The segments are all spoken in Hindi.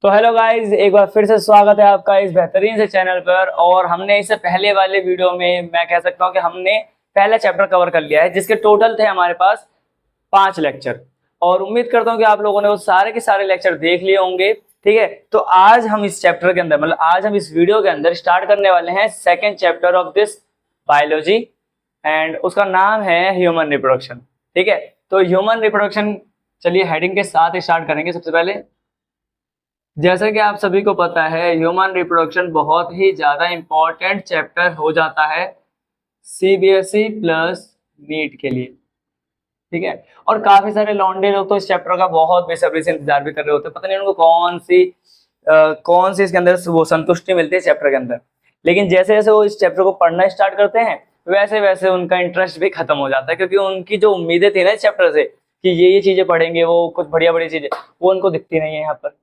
तो हेलो गाइस, एक बार फिर से स्वागत है आपका इस बेहतरीन से चैनल पर। और हमने इससे पहले वाले वीडियो में मैं कह सकता हूं कि हमने पहला चैप्टर कवर कर लिया है, जिसके टोटल थे हमारे पास 5 लेक्चर। और उम्मीद करता हूं कि आप लोगों ने वो सारे के सारे लेक्चर देख लिए होंगे। ठीक है, तो आज हम इस चैप्टर के अंदर आज हम इस वीडियो के अंदर स्टार्ट करने वाले हैं second chapter of this biology, and उसका नाम है ह्यूमन रिप्रोडक्शन। ठीक है, तो ह्यूमन रिप्रोडक्शन, चलिए हेडिंग के साथ स्टार्ट करेंगे। सबसे पहले, जैसा कि आप सभी को पता है, ह्यूमन रिप्रोडक्शन बहुत ही ज्यादा इंपॉर्टेंट चैप्टर हो जाता है सीबीएसई प्लस नीट के लिए। ठीक है, और काफी सारे लौंडे लोग तो इस चैप्टर का बहुत बेसब्री से इंतजार भी कर रहे होते हैं। पता नहीं उनको कौन सी इसके अंदर वो संतुष्टि मिलती है चैप्टर के अंदर। लेकिन जैसे जैसे वो इस चैप्टर को पढ़ना स्टार्ट करते हैं, वैसे वैसे उनका इंटरेस्ट भी खत्म हो जाता है, क्योंकि उनकी जो उम्मीदें थी ना इस चैप्टर से कि ये चीजें पढ़ेंगे, वो कुछ बढ़िया बढ़िया चीजें, वो उनको दिखती नहीं है यहाँ पर।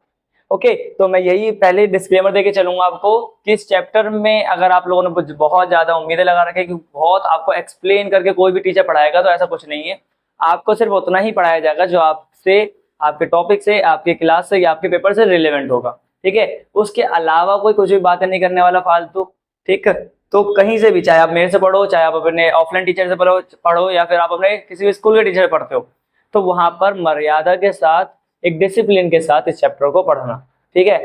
ओके, तो मैं यही पहले डिस्क्लेमर देके चलूंगा आपको कि इस चैप्टर में अगर आप लोगों ने बहुत ज्यादा उम्मीदें लगा रखी कि बहुत आपको एक्सप्लेन करके कोई भी टीचर पढ़ाएगा, तो ऐसा कुछ नहीं है। आपको सिर्फ उतना ही पढ़ाया जाएगा जो आपसे, आपके टॉपिक से, आपके क्लास से या आपके पेपर से रिलेवेंट होगा। ठीक है, उसके अलावा कोई कुछ भी बातें नहीं करने वाला फालतू। ठीक है, तो कहीं से भी, चाहे आप मेरे से पढ़ो, चाहे आप अपने ऑफलाइन टीचर से पढ़ो या फिर आप अपने किसी भी स्कूल के टीचर से पढ़ते हो, तो वहां पर मर्यादा के साथ, एक डिसिप्लिन के साथ इस चैप्टर को पढ़ना। ठीक है,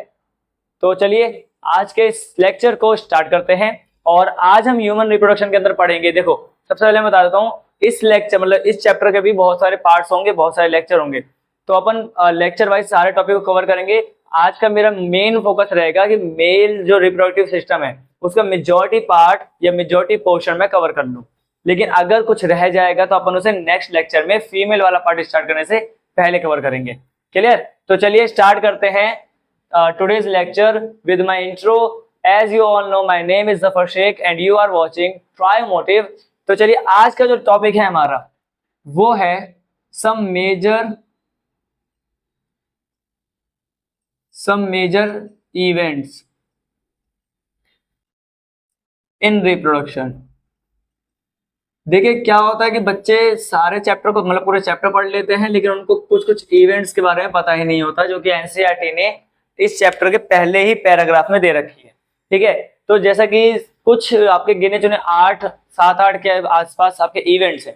तो चलिए आज के इस लेक्चर को स्टार्ट करते हैं। और आज हम ह्यूमन रिप्रोडक्शन के अंदर पढ़ेंगे। देखो, सबसे पहले मैं बता देता हूँ, इस लेक्चर इस चैप्टर के भी बहुत सारे पार्ट्स होंगे, बहुत सारे लेक्चर होंगे। तो अपन लेक्चर वाइज सारे टॉपिक को कवर करेंगे। आज का मेरा मेन फोकस रहेगा कि मेल जो रिप्रोडक्टिव सिस्टम है उसका मेजॉरिटी पार्ट या मेजॉरिटी पोर्शन में कवर कर लूँ। लेकिन अगर कुछ रह जाएगा तो अपन उसे नेक्स्ट लेक्चर में फीमेल वाला पार्ट स्टार्ट करने से पहले कवर करेंगे। क्लियर? तो चलिए स्टार्ट करते हैं today's lecture with my intro. As you all know, my name is Zafar Sheikh and you are watching Try Motive. तो चलिए आज का जो टॉपिक है हमारा वो है some major events in reproduction। देखिए क्या होता है कि बच्चे सारे चैप्टर को, पूरे चैप्टर पढ़ लेते हैं, लेकिन उनको कुछ कुछ इवेंट्स के बारे में पता ही नहीं होता, जो कि एनसीईआरटी ने इस चैप्टर के पहले ही पैराग्राफ में दे रखी है। ठीक है, तो जैसा कि कुछ आपके गिने चुने 7-8 के आसपास आपके इवेंट्स हैं।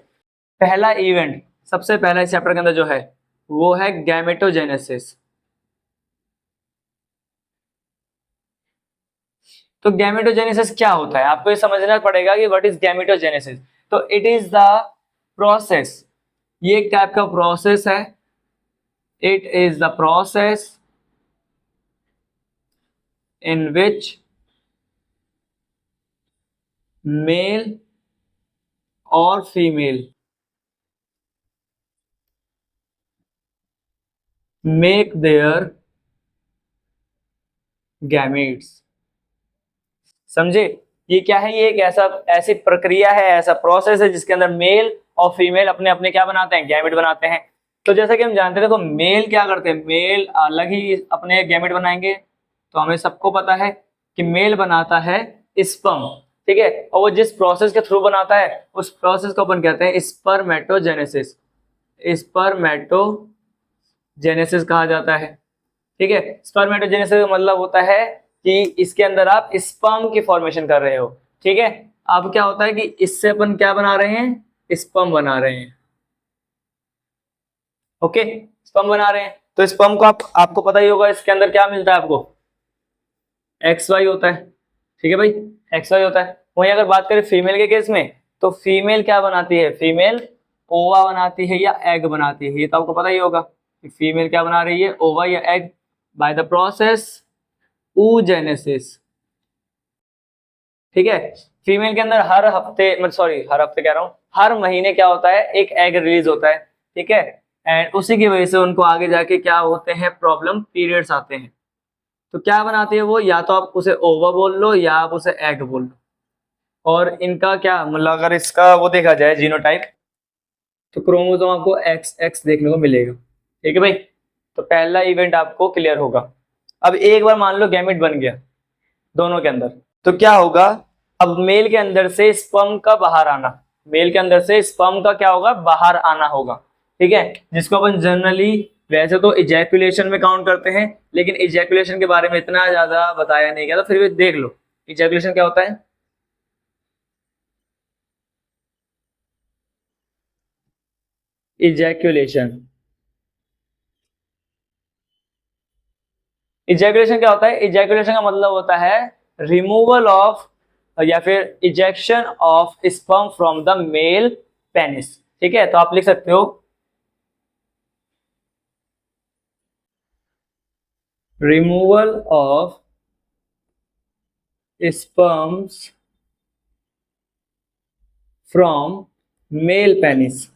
पहला इवेंट, सबसे पहला इस चैप्टर के अंदर जो है वो है गैमेटोजेनेसिस। तो गैमेटोजेनेसिस क्या होता है, आपको ये समझना पड़ेगा कि व्हाट इज गैमेटोजेनेसिस। तो इट इज द प्रोसेस, ये एक टाइप का प्रोसेस है। It is the process in which male or female make their gametes। समझे? ये क्या है? ये एक ऐसी प्रक्रिया है, ऐसा प्रोसेस है जिसके अंदर मेल और फीमेल अपने अपने क्या बनाते हैं, गैमेट बनाते हैं। तो जैसा कि हम जानते हैं, देखो मेल क्या करते हैं, मेल अलग ही अपने गैमेट बनाएंगे। तो हमें सबको पता है कि मेल बनाता है स्पर्म। ठीक है, और वो जिस प्रोसेस के थ्रू बनाता है उस प्रोसेस को अपन कहते हैं स्पर्मेटोजेनेसिस। स्पर्मेटोजेनेसिस कहा जाता है। ठीक है, स्पर्मेटोजेनेसिस का मतलब होता है कि इसके अंदर आप स्पर्म की फॉर्मेशन कर रहे हो। ठीक है, अब क्या होता है कि इससे अपन क्या बना रहे हैं, स्पर्म बना रहे हैं। ओके, स्पर्म बना रहे हैं। तो स्पर्म को आपको पता ही होगा, इसके अंदर क्या मिलता है आपको, XY होता है। ठीक है भाई, XY होता है। वहीं अगर बात करें फीमेल के केस में, तो फीमेल क्या बनाती है, फीमेल ओवा बनाती है या एग बनाती है। ये तो आपको पता ही होगा कि फीमेल क्या बना रही है, ओवा या egg, by the process oogenesis। ठीक है, फीमेल के अंदर हर हफ्ते कह रहा हूँ, हर महीने क्या होता है, एक एग रिलीज होता है। ठीक है, एंड उसी की वजह से उनको आगे जाके क्या होते हैं, प्रॉब्लम, पीरियड्स आते हैं। तो क्या बनाती है वो, या तो आप उसे ओवा बोल लो या आप उसे एग बोल लो। और इनका क्या अगर इसका वो देखा जाए जीनोटाइप, तो क्रोमोसोम आपको XX देखने को मिलेगा। ठीक है भाई, तो पहला इवेंट आपको क्लियर होगा। अब एक बार मान लो गैमेट बन गया दोनों के अंदर, तो क्या होगा, अब मेल के अंदर से स्पर्म का बाहर आना, मेल के अंदर से स्पर्म का क्या होगा, बाहर आना होगा। ठीक है, जिसको अपन जनरली वैसे तो इजैकुलेशन में काउंट करते हैं, लेकिन इजैकुलेशन के बारे में इतना ज्यादा बताया नहीं गया, तो फिर भी देख लो इजैकुलेशन क्या होता है। इजैकुलेशन, इजैकुलेशन क्या होता है? इजैकुलेशन का मतलब होता है रिमूवल ऑफ या फिर ejection of sperm from the male penis. ठीक है, तो आप लिख सकते हो removal of sperms from male penis.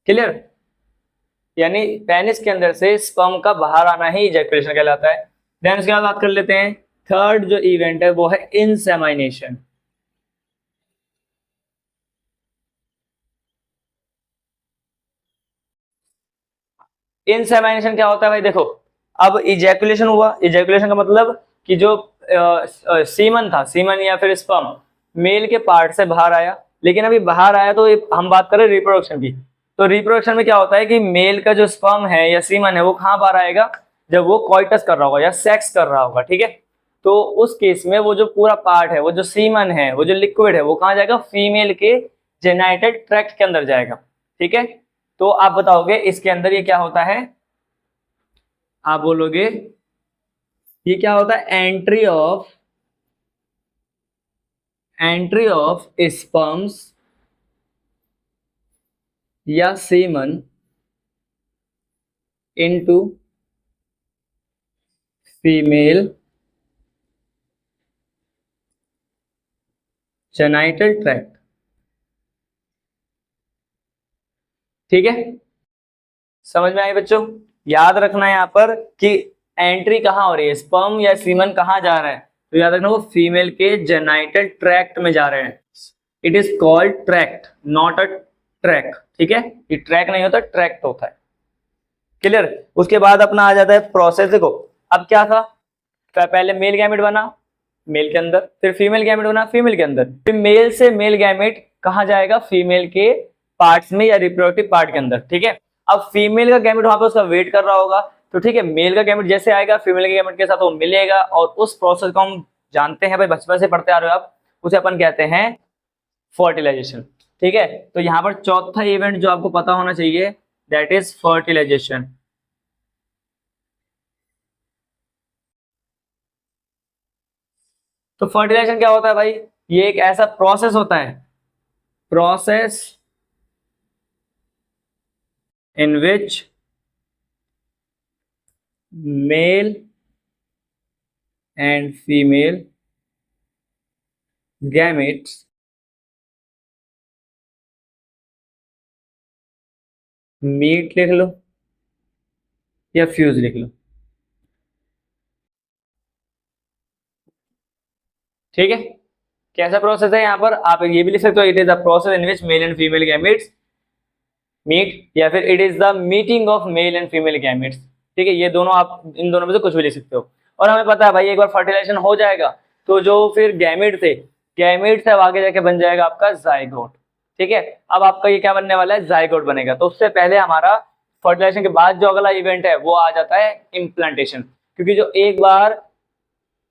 Clear? यानी पेनिस के अंदर से स्पर्म का बाहर आना ही इजैकुलेशन कहलाता है। देन उसके बाद बात कर लेते हैं, थर्ड जो इवेंट है वो है इंसेमाइनेशन। इंसेमाइनेशन क्या होता है भाई? देखो, अब इजैकुलेशन हुआ, इजैकुलेशन का मतलब कि जो सीमन था, सीमन या फिर स्पर्म मेल के पार्ट से बाहर आया, लेकिन अभी बाहर आया तो हम बात करें रिप्रोडक्शन की, तो रिप्रोडक्शन में क्या होता है कि मेल का जो स्पर्म है या सीमन है वो कहाँ बाहर आएगा? जब वो कॉइटस कर रहा होगा या सेक्स कर रहा होगा। ठीक है, तो उस केस में वो जो पूरा पार्ट है, वो जो सीमन है, वो जो लिक्विड है, वो कहाँ जाएगा? फीमेल के जेनाइटल ट्रैक्ट के अंदर जाएगा। ठीक है, तो आप बताओगे इसके अंदर ये क्या होता है? आप बोलोगे ये क्या होता है? एंट्री ऑफ स्पर्म्स या semen into female genital tract. ठीक है, समझ में आई बच्चों? याद रखना यहाँ पर कि एंट्री कहाँ हो रही है, स्पर्म या सीमन कहाँ जा रहा है, तो याद रखना वो फीमेल के जेनाइटल ट्रैक्ट में जा रहे हैं। It is called tract, not a track. ठीक है, ये ट्रैक नहीं होता, ट्रैक्ट होता है। क्लियर? उसके बाद अपना आ जाता है प्रोसेस। देखो, अब क्या था, पहले मेल गैमेट बना मेल के अंदर, फिर फीमेल गैमेट बना फीमेल के अंदर, फिर मेल से मेल गैमेट कहाँ जाएगा? फीमेल के पार्ट्स में या रिप्रोडक्टिव पार्ट के अंदर। ठीक है, अब फीमेल का गैमेट वहां पे उसका वेट कर रहा होगा, तो ठीक है, मेल का गैमेट जैसे आएगा फीमेल के गैमेट के साथ वो मिलेगा, और उस प्रोसेस को हम जानते हैं भाई, बचपन से पढ़ते आ रहे हो आप, उसे अपन कहते हैं फर्टिलाइजेशन। ठीक है, तो यहाँ पर चौथा इवेंट जो आपको पता होना चाहिए, दैट इज फर्टिलाइजेशन। तो फर्टिलाइजेशन क्या होता है भाई? ये एक ऐसा प्रोसेस होता है, process in which male and female gametes meet लिख लो या फ्यूज लिख लो। ठीक है, कैसा प्रोसेस है? यहाँ पर आप ये भी लिख सकते हो, it is the process in which male and female gametes meet, या फिर it is the meeting of male and female gametes. ठीक है, ये दोनों, आप इन दोनों में से कुछ भी लिख सकते हो। और हमें पता है भाई, एक बार फर्टिलाइजेशन हो जाएगा तो जो फिर गैमेट थे, गैमेट से अब आगे जाके बन जाएगा आपका जाइगोट। ठीक है, अब आपका ये क्या बनने वाला है? जाइगोट बनेगा। तो उससे पहले हमारा फर्टिलाइजेशन के बाद जो अगला इवेंट है वो आ जाता है इम्प्लांटेशन, क्योंकि जो एक बार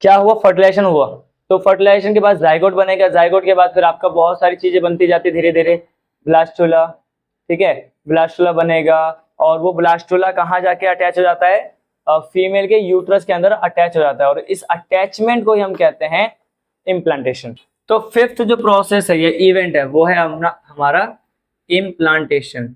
क्या हुआ, फर्टिलाइजेशन हुआ, तो फर्टिलाइजेशन के बाद जाइगोट बनेगा, जाइगोट के बाद फिर आपका बहुत सारी चीजें बनती जाती धीरे धीरे, ब्लास्टुला। ठीक है, ब्लास्टुला बनेगा, और वो ब्लास्टुला कहाँ जाके अटैच हो जाता है? फीमेल के यूट्रस के अंदर अटैच हो जाता है, और इस अटैचमेंट को ही हम कहते हैं इम्प्लांटेशन। तो फिफ्थ जो प्रोसेस है, ये इवेंट है, वो है हमारा इम्प्लांटेशन।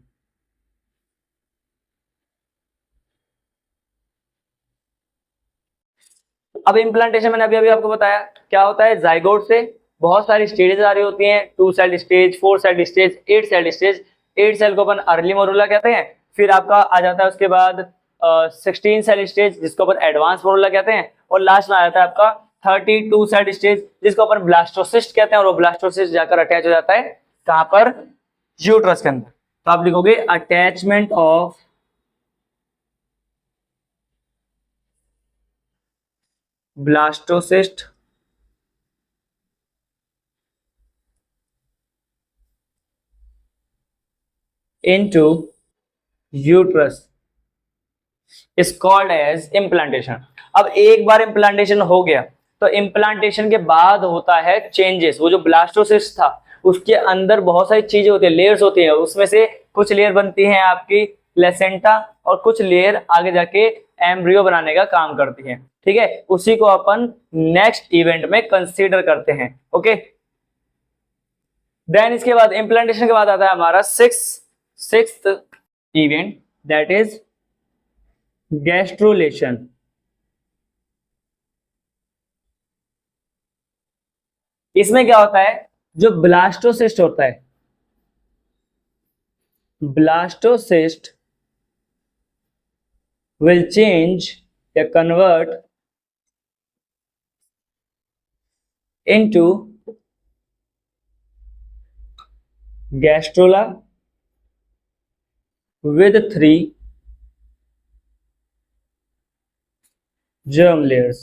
अब इम्प्लांटेशन मैंने अभी अभी आपको बताया क्या होता है। जाइगोट से बहुत सारी स्टेजेस आ रही होती हैं, 2 cell stage, 4 cell stage, 8 cell stage. 8 cell को अपन अर्ली मोरूला कहते हैं। फिर आपका आ जाता है उसके बाद 16 सेल स्टेज, जिसको अपन एडवांस मोरूला कहते हैं। और लास्ट में आ जाता है आपका 32 सेल स्टेज, जिसको अपन ब्लास्टोसिस्ट कहते हैं। और वो ब्लास्टोसिस्ट जाकर अटैच हो जाता है कहां पर? यूट्रस के अंदर। तो आप लिखोगे attachment of blastocyst into uterus is called as implantation। अब एक बार इम्प्लांटेशन हो गया तो इम्प्लांटेशन के बाद होता है चेंजेस। वो जो ब्लास्टोसिस्ट था उसके अंदर बहुत सारी चीजें होती है, लेयर्स होती हैं, उसमें से कुछ लेयर बनती हैं आपकी प्लेसेंटा और कुछ लेयर आगे जाके एम्ब्रियो बनाने का काम करती है। ठीक है, उसी को अपन नेक्स्ट इवेंट में कंसीडर करते हैं। ओके, देन इसके बाद इम्प्लांटेशन के बाद आता है हमारा sixth event, that is gastrulation. इसमें क्या होता है, जो ब्लास्टोसिस्ट होता है, ब्लास्टोसिस्ट will change या convert into gastrula with 3 germ layers।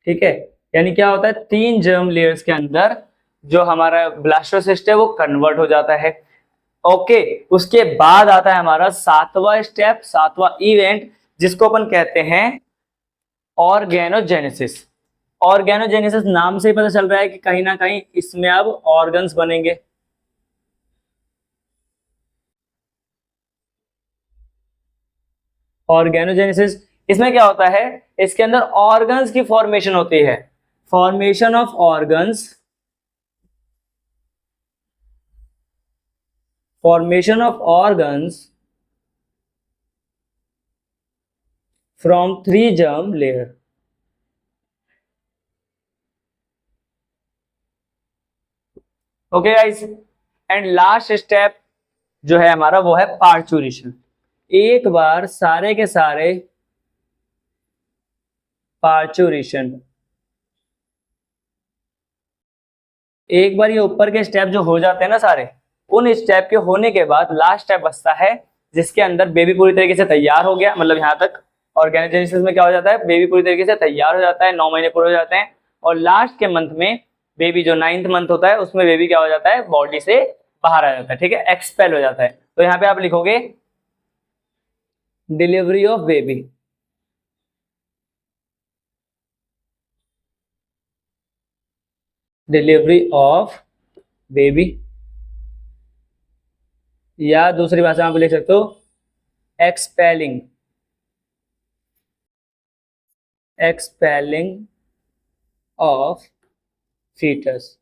ठीक है, यानी क्या होता है, 3 germ layers के अंदर जो हमारा ब्लास्टोसिस्ट है वो कन्वर्ट हो जाता है। ओके, उसके बाद आता है हमारा 7वां स्टेप, 7वां इवेंट, जिसको अपन कहते हैं ऑर्गेनोजेनेसिस। ऑर्गेनोजेनेसिस नाम से ही पता चल रहा है कि कहीं ना कहीं इसमें अब ऑर्गन्स बनेंगे। ऑर्गेनोजेनेसिस, इसमें क्या होता है, इसके अंदर ऑर्गन्स की फॉर्मेशन होती है, formation of organs, formation of organs from 3 germ layer। Okay guys, and last step जो है हमारा वो है पार्चुरेशन। एक बार सारे के सारे पार्चुरेशन, एक बार ये ऊपर के स्टेप जो हो जाते हैं ना सारे, उन स्टेप के होने के बाद लास्ट स्टेप बचता है जिसके अंदर बेबी पूरी तरीके से तैयार हो गया। मतलब यहाँ तक ऑर्गेनोजेनेसिस में क्या हो जाता है, बेबी पूरी तरीके से तैयार हो जाता है, 9 महीने पूरे हो जाते हैं, और लास्ट के मंथ में बेबी जो 9th मंथ होता है उसमें बेबी क्या हो जाता है, बॉडी से बाहर आ जाता है। ठीक है, एक्सपेल हो जाता है। तो यहाँ पे आप लिखोगे delivery of baby. Delivery of baby, या दूसरी भाषा में आप लिख सकते हो एक्सपेलिंग, एक्सपेलिंग ऑफ फीटस।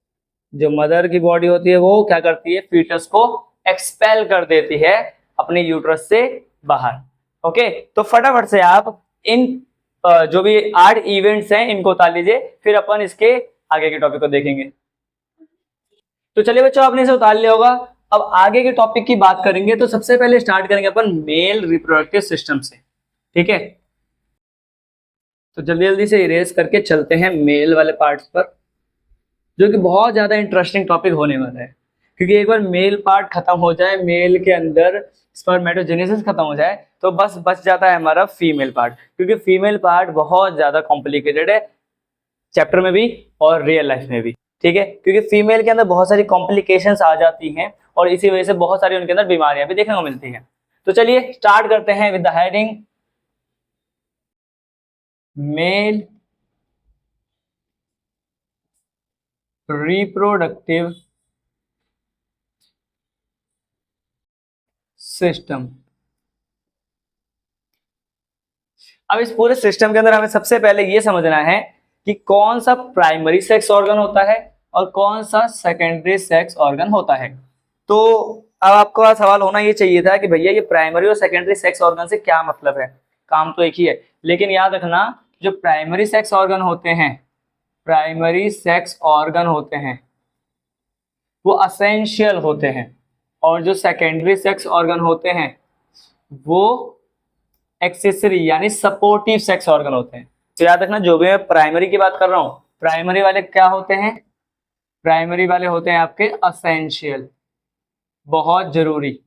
जो मदर की बॉडी होती है वो क्या करती है, फीटस को एक्सपेल कर देती है अपने यूट्रस से बाहर। ओके, तो फटाफट से आप इन जो भी 8 इवेंट्स हैं इनको उतार लीजिए, फिर अपन इसके आगे के टॉपिक को देखेंगे। तो चलिए बच्चों, आपने इसे उतार लिया होगा। अब आगे के टॉपिक की बात करेंगे तो सबसे पहले स्टार्ट करेंगे अपन मेल रिप्रोडक्टिव सिस्टम से। ठीक है, तो जल्दी जल्दी से इरेज करके चलते हैं मेल वाले पार्ट्स पर, जो कि बहुत ज्यादा इंटरेस्टिंग टॉपिक होने वाला है। क्योंकि एक बार मेल पार्ट खत्म हो जाए, मेल के अंदर स्पर्मेटोजेनेसिस खत्म हो जाए, तो बस बच जाता है हमारा फीमेल पार्ट। क्योंकि फीमेल पार्ट बहुत ज्यादा कॉम्प्लिकेटेड है, चैप्टर में भी और रियल लाइफ में भी। ठीक है, क्योंकि फीमेल के अंदर बहुत सारी कॉम्प्लिकेशंस आ जाती हैं और इसी वजह से बहुत सारी उनके अंदर बीमारियां भी देखने को मिलती हैं। तो चलिए स्टार्ट करते हैं with the heading male reproductive system. अब इस पूरे सिस्टम के अंदर हमें सबसे पहले ये समझना है कि कौन सा प्राइमरी सेक्स ऑर्गन होता है और कौन सा सेकेंडरी सेक्स ऑर्गन होता है। तो अब आपका सवाल होना ये चाहिए था कि भैया ये प्राइमरी और सेकेंडरी सेक्स ऑर्गन से क्या मतलब है, काम तो एक ही है। लेकिन याद रखना, जो प्राइमरी सेक्स ऑर्गन होते हैं, प्राइमरी सेक्स ऑर्गन होते हैं वो असेंशियल होते हैं, और जो सेकेंडरी सेक्स ऑर्गन होते हैं वो एक्सेसरी यानी सपोर्टिव सेक्स ऑर्गन होते हैं। तो याद रखना, जो भी मैं प्राइमरी की बात कर रहा हूं, प्राइमरी वाले क्या होते हैं, प्राइमरी वाले होते हैं आपके असेंशियल, बहुत जरूरी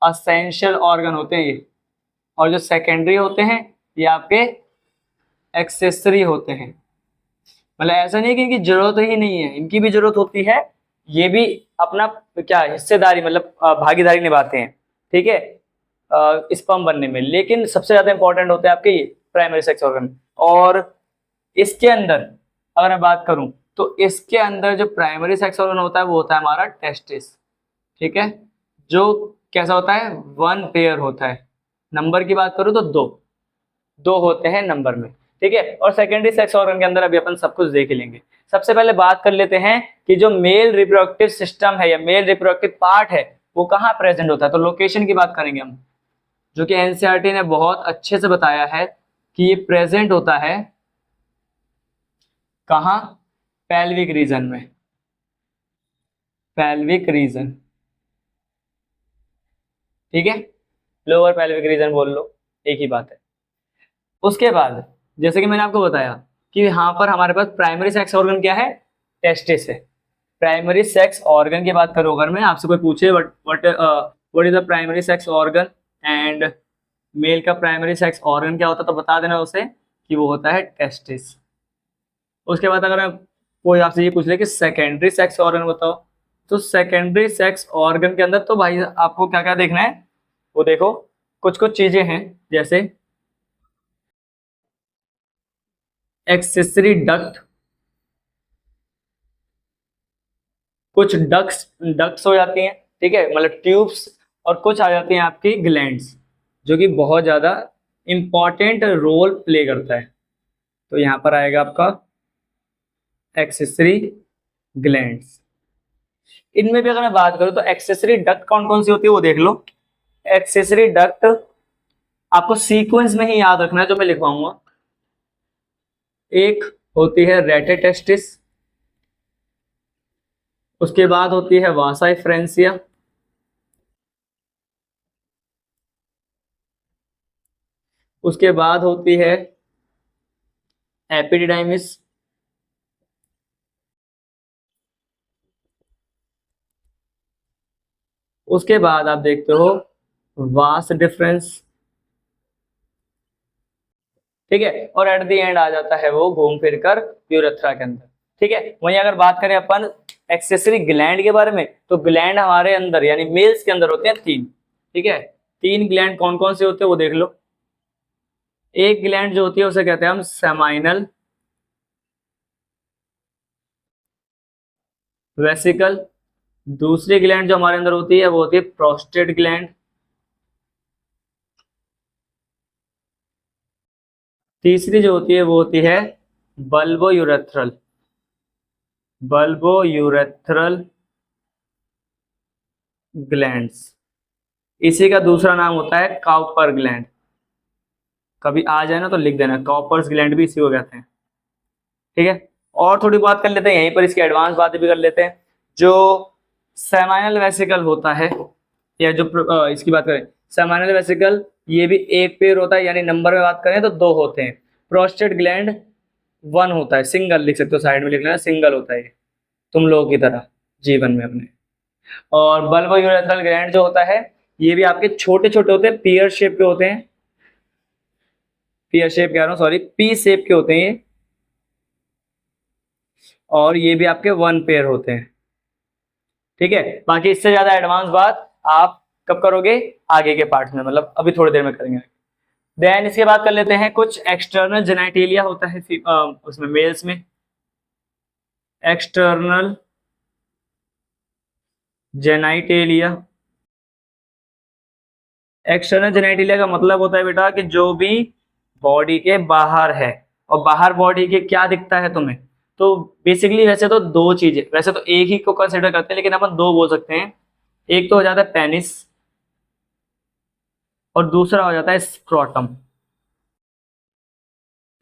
असेंशियल ऑर्गन होते हैं ये। और जो सेकेंडरी होते हैं ये आपके एक्सेसरी होते हैं। मतलब ऐसा नहीं कि इनकी जरूरत ही नहीं है, इनकी भी जरूरत होती है, ये भी अपना तो क्या हिस्सेदारी मतलब भागीदारी निभाते हैं, ठीक है, स्पर्म बनने में। लेकिन सबसे ज्यादा इंपॉर्टेंट होते हैं आपके ये प्राइमरी सेक्स ऑर्गन। और इसके अंदर अगर मैं बात करूं तो इसके अंदर जो प्राइमरी सेक्स ऑर्गन होता है वो होता है हमारा टेस्टिस, ठीक है, जो कैसा होता है, वन पेयर होता है। नंबर की बात करूं तो दो दो होते हैं नंबर में, ठीक है। और सेकेंडरी सेक्स ऑर्गन के अंदर अभी अपन सब कुछ देख ही लेंगे। सबसे पहले बात कर लेते हैं कि जो मेल रिप्रोडक्टिव सिस्टम है या मेल रिप्रोडक्टिव पार्ट है वो कहाँ प्रेजेंट होता है। तो लोकेशन की बात करेंगे हम, जो कि एनसीईआरटी ने बहुत अच्छे से बताया है कि ये प्रेजेंट होता है कहाँ, पेल्विक रीजन में, पेल्विक रीजन, ठीक है, लोअर पेल्विक रीजन बोल लो, एक ही बात है। उसके बाद जैसे कि मैंने आपको बताया कि यहाँ पर हमारे पास प्राइमरी सेक्स ऑर्गन क्या है, टेस्टिस है। प्राइमरी सेक्स ऑर्गन की बात करूँ अगर मैं, आपसे कोई पूछे what is the primary sex organ and male का प्राइमरी सेक्स ऑर्गन क्या होता है, तो बता देना उसे कि वो होता है टेस्टिस। उसके बाद अगर मैं कोई आपसे ये पूछ ले कि सेकेंडरी सेक्स ऑर्गन बताओ, तो सेकेंडरी सेक्स ऑर्गन के अंदर तो भाई आपको क्या क्या देखना है वो देखो, कुछ कुछ चीजें हैं जैसे एक्सेसरी डक्ट, कुछ डक्ट्स हो जाती हैं, ठीक है, मतलब ट्यूब्स, और कुछ आ जाती हैं आपकी ग्लैंड्स, जो कि बहुत ज्यादा इंपॉर्टेंट रोल प्ले करता है। तो यहाँ पर आएगा आपका एक्सेसरी ग्लैंड्स। इनमें भी अगर मैं बात करूं तो एक्सेसरी डक्ट कौन कौन सी होती है वो देख लो। एक्सेसरी डक्ट आपको सीक्वेंस में ही याद रखना है जो मैं लिखवाऊंगा। एक होती है रेटेटेस्टिस, उसके बाद होती है वासा एफ्रेंसिया, उसके बाद होती है एपिडिडाइमिस, उसके बाद आप देखते हो वास डिफरेंस, ठीक है, और एट द एंड आ जाता है वो घूम फिर कर यूरेथ्रा के अंदर, ठीक है। वहीं अगर बात करें अपन एक्सेसरी ग्लैंड के बारे में, तो ग्लैंड हमारे अंदर यानी मेल्स के अंदर होते हैं तीन, ठीक है। तीन ग्लैंड कौन कौन से होते हैं वो देख लो। एक ग्लैंड जो होती है उसे कहते हैं हम सेमाइनल वेसिकल, दूसरी ग्लैंड जो हमारे अंदर होती है वो होती है प्रोस्टेट ग्लैंड, तीसरी जो होती है वो होती है bulbo urethral, bulbo urethral glands. इसी का दूसरा नाम होता है काउपर ग्लैंड। कभी आ जाए ना तो लिख देना, कॉपर्स ग्लैंड भी इसी को कहते हैं, ठीक है। और थोड़ी बात कर लेते हैं यहीं पर, इसकी एडवांस बातें भी कर लेते हैं। जो सेमाइनल वेसिकल होता है, या जो इसकी बात करें सेमाइनल वेसिकल, ये भी एक पेयर होता है, यानी नंबर में बात करें तो दो होते हैं। प्रोस्टेट ग्लैंड वन होता है, सिंगल लिख सकते हो, साइड में लिख लेना सिंगल होता है तुम लोगों की तरह जीवन में अपने। और बल्बो यूरेथ्रल ग्लैंड जो होता है ये भी आपके छोटे छोटे होते हैं, पियर शेप के होते हैं, पियर शेप कह रहा हूँ सॉरी, पी शेप के होते हैं ये, और ये भी आपके वन पेयर होते हैं, ठीक है। बाकी इससे ज्यादा एडवांस बात आप कब करोगे, आगे के पार्ट में, मतलब अभी थोड़ी देर में करेंगे। देन इसके बाद कर लेते हैं कुछ एक्सटर्नल जेनाइटेलिया होता है उसमें मेल्स में, एक्सटर्नल जेनाइटेलिया। एक्सटर्नल जेनाइटेलिया का मतलब होता है बेटा कि जो भी बॉडी के बाहर है, और बाहर बॉडी के क्या दिखता है तुम्हें, तो बेसिकली वैसे तो दो चीजें, वैसे तो एक ही को कंसिडर करते हैं लेकिन अपन दो बोल सकते हैं। एक तो हो जाता है पेनिस और दूसरा हो जाता है स्क्रोटम,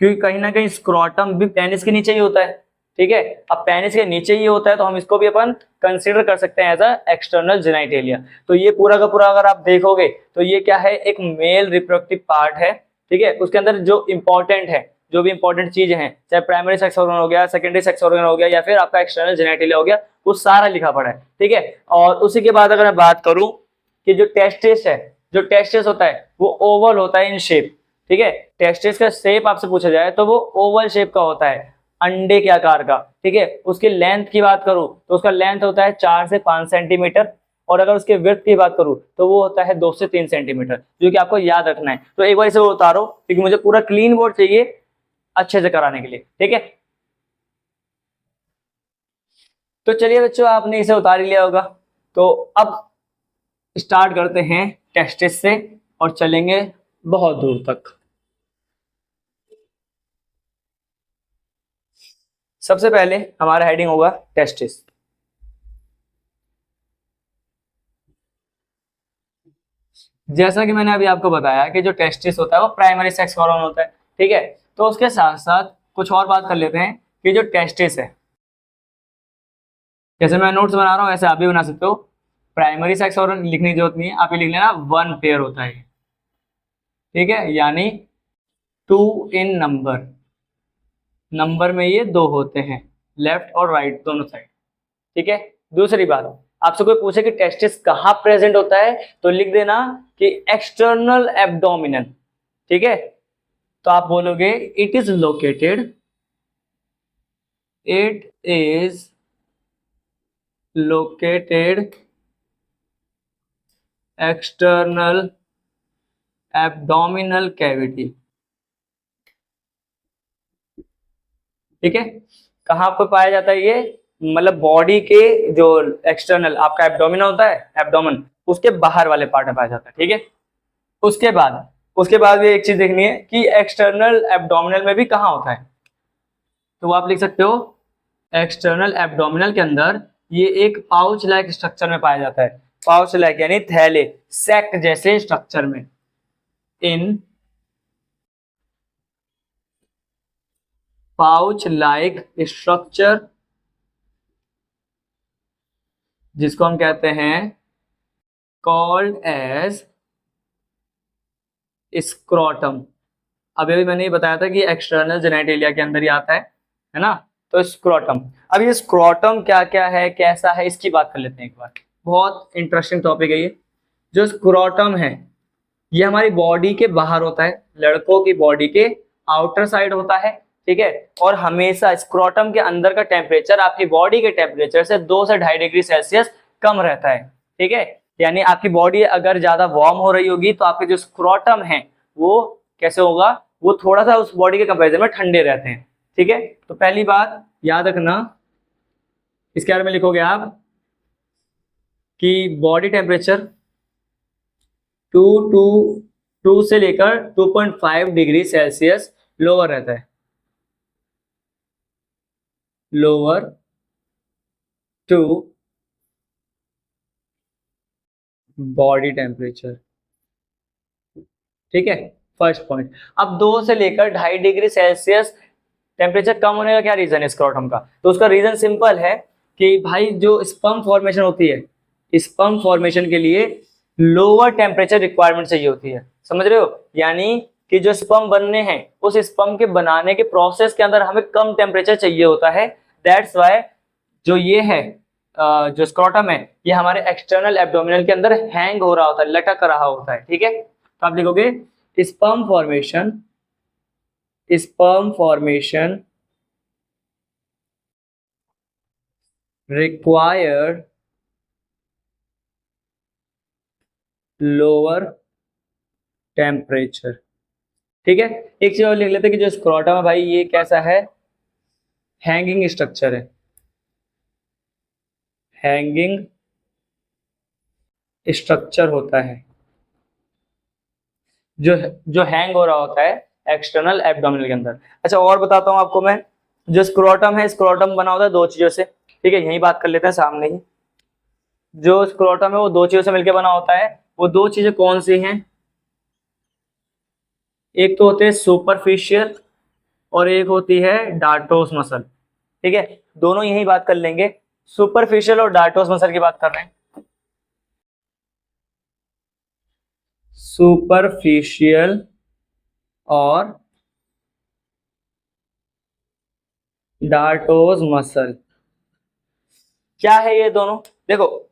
क्योंकि कहीं ना कहीं स्क्रोटम भी पेनिस के नीचे ही होता है, ठीक है। अब पेनिस के नीचे ही होता है तो हम इसको भी अपन कंसीडर कर सकते हैं एज अ एक्सटर्नल जेनाइटेलिया। तो ये पूरा का पूरा अगर आप देखोगे तो ये क्या है, एक मेल रिप्रोडक्टिव पार्ट है, ठीक है। उसके अंदर जो इंपॉर्टेंट है, जो भी इंपॉर्टेंट चीजें हैं, चाहे प्राइमरी सेक्स ऑर्गन हो गया, सेकेंडरी सेक्स ऑर्गन हो गया, या फिर आपका एक्सटर्नल जेनाइटेलिया हो गया, वो सारा लिखा पड़ा है, ठीक है। और उसी के बाद अगर मैं बात करूं कि जो टेस्टिस है, जो टेस्टिस होता है वो ओवल होता है इन शेप, ठीक है। टेस्टिस का शेप आपसे पूछा जाए तो वो ओवल शेप का होता है। अंडे के आकार का, ठीक है। उसकी लेंथ की बात करूं तो उसका लेंथ होता है 4 से 5 सेंटीमीटर, और अगर उसके विड्थ की बात करूं तो वो होता है 2 से 3 सेंटीमीटर, जो कि आपको याद रखना है। तो एक बार इसे उतारो, क्योंकि मुझे पूरा क्लीन बोर्ड चाहिए अच्छे से कराने के लिए, ठीक है। तो चलिए बच्चों, आपने इसे उतार लिया होगा। तो अब स्टार्ट करते हैं टेस्टिस से और चलेंगे बहुत दूर तक। सबसे पहले हमारा हेडिंग होगा टेस्टिस। जैसा कि मैंने अभी आपको बताया कि जो टेस्टिस होता है वो प्राइमरी सेक्स हार्मोन होता है, ठीक है। तो उसके साथ साथ कुछ और बात कर लेते हैं कि जो टेस्टिस है, जैसे मैं नोट्स बना रहा हूँ वैसे आप भी बना सकते हो। प्राइमरी सेक्स हार्मोन लिखने की जरूरत नहीं है, आप ये लिख लेना 1 पेयर होता है, ठीक है, यानी 2 इन नंबर। नंबर में ये 2 होते हैं, लेफ्ट और राइट दोनों साइड, ठीक है। दूसरी बात, आपसे कोई पूछे कि टेस्टिस कहाँ प्रेजेंट होता है तो लिख देना कि एक्सटर्नल एब्डोमिनल, ठीक है। तो आप बोलोगे it is located external abdominal cavity, ठीक है। कहाँ पर पाया जाता है ये, मतलब बॉडी के जो एक्सटर्नल आपका एब्डोमिन होता है, एब्डोमेन, उसके बाहर वाले पार्ट में पाया जाता है, ठीक है। उसके बाद भी एक चीज देखनी है कि एक्सटर्नल एब्डोमिनल में भी कहाँ होता है। तो आप लिख सकते हो एक्सटर्नल एब्डोमिनल के अंदर ये एक पाउच लाइक स्ट्रक्चर में पाया जाता है। पाउच लाइक यानी थैले, सैक जैसे स्ट्रक्चर में, इन पाउच लाइक स्ट्रक्चर, जिसको हम कहते हैं कॉल्ड एज स्क्रोटम। अभी मैंने ये बताया था कि एक्सटर्नल जेनिटलिया के अंदर ही आता है ना। तो स्क्रोटम, अब ये स्क्रोटम क्या क्या है, कैसा है, इसकी बात कर लेते हैं एक बार। बहुत इंटरेस्टिंग टॉपिक है ये। जो स्क्रोटम है ये हमारी बॉडी के बाहर होता है, लड़कों की बॉडी के आउटर साइड होता है, ठीक है। और हमेशा स्क्रोटम के अंदर का टेम्परेचर आपकी बॉडी के टेम्परेचर से 2 से 2.5 डिग्री सेल्सियस कम रहता है, ठीक है। यानी आपकी बॉडी अगर ज्यादा वार्म हो रही होगी तो आपके जो स्क्रोटम है वो कैसे होगा, वो थोड़ा सा उस बॉडी के कंपेरिजन में ठंडे रहते हैं, ठीक है। तो पहली बात याद रखना, इसके बारे में लिखोगे आप कि बॉडी टेम्परेचर 2 से लेकर 2.5 डिग्री सेल्सियस लोअर रहता है, लोअर टू बॉडी टेम्परेचर, ठीक है। First point. अब 2 से लेकर 2.5 डिग्री सेल्सियस टेम्परेचर कम होने का क्या रीजन है स्क्रोटम का, तो उसका रीजन सिंपल है कि भाई जो स्पर्म फॉर्मेशन होती है, स्पर्म फॉर्मेशन के लिए लोअर टेम्परेचर रिक्वायरमेंट चाहिए होती है, समझ रहे हो। यानी कि जो स्पर्म बनने हैं उस स्पर्म के बनाने के प्रोसेस के अंदर हमें कम टेम्परेचर चाहिए होता है। दैट्स वाई जो ये है जो स्क्रोटम है ये हमारे एक्सटर्नल एब्डोमिनल के अंदर हैंग हो रहा होता है, लटक रहा होता है, ठीक है। तो आप लिखोगे sperm formation required lower temperature, ठीक है। एक चीज और लिख लेते हैं कि जो स्क्रोटम है भाई ये कैसा है, हैंगिंग स्ट्रक्चर है, हैंगिंग स्ट्रक्चर होता है, जो जो हैंग हो रहा होता है एक्सटर्नल एब्डोमिनल के अंदर। अच्छा और बताता हूं आपको मैं, जो स्क्रोटम है, स्क्रोटम बना होता है 2 चीजों से, ठीक है। यही बात कर लेते हैं सामने ही। जो स्क्रोटम है वो 2 चीजों से मिलकर बना होता है। वो 2 चीजें कौन सी हैं, एक तो होते हैं सुपरफिशियल और एक होती है डार्टोस मसल, ठीक है। दोनों यही बात कर लेंगे, सुपरफिशियल और डार्टोस मसल की बात कर रहे हैं। सुपरफिशियल और डार्टोस मसल क्या है ये दोनों, देखो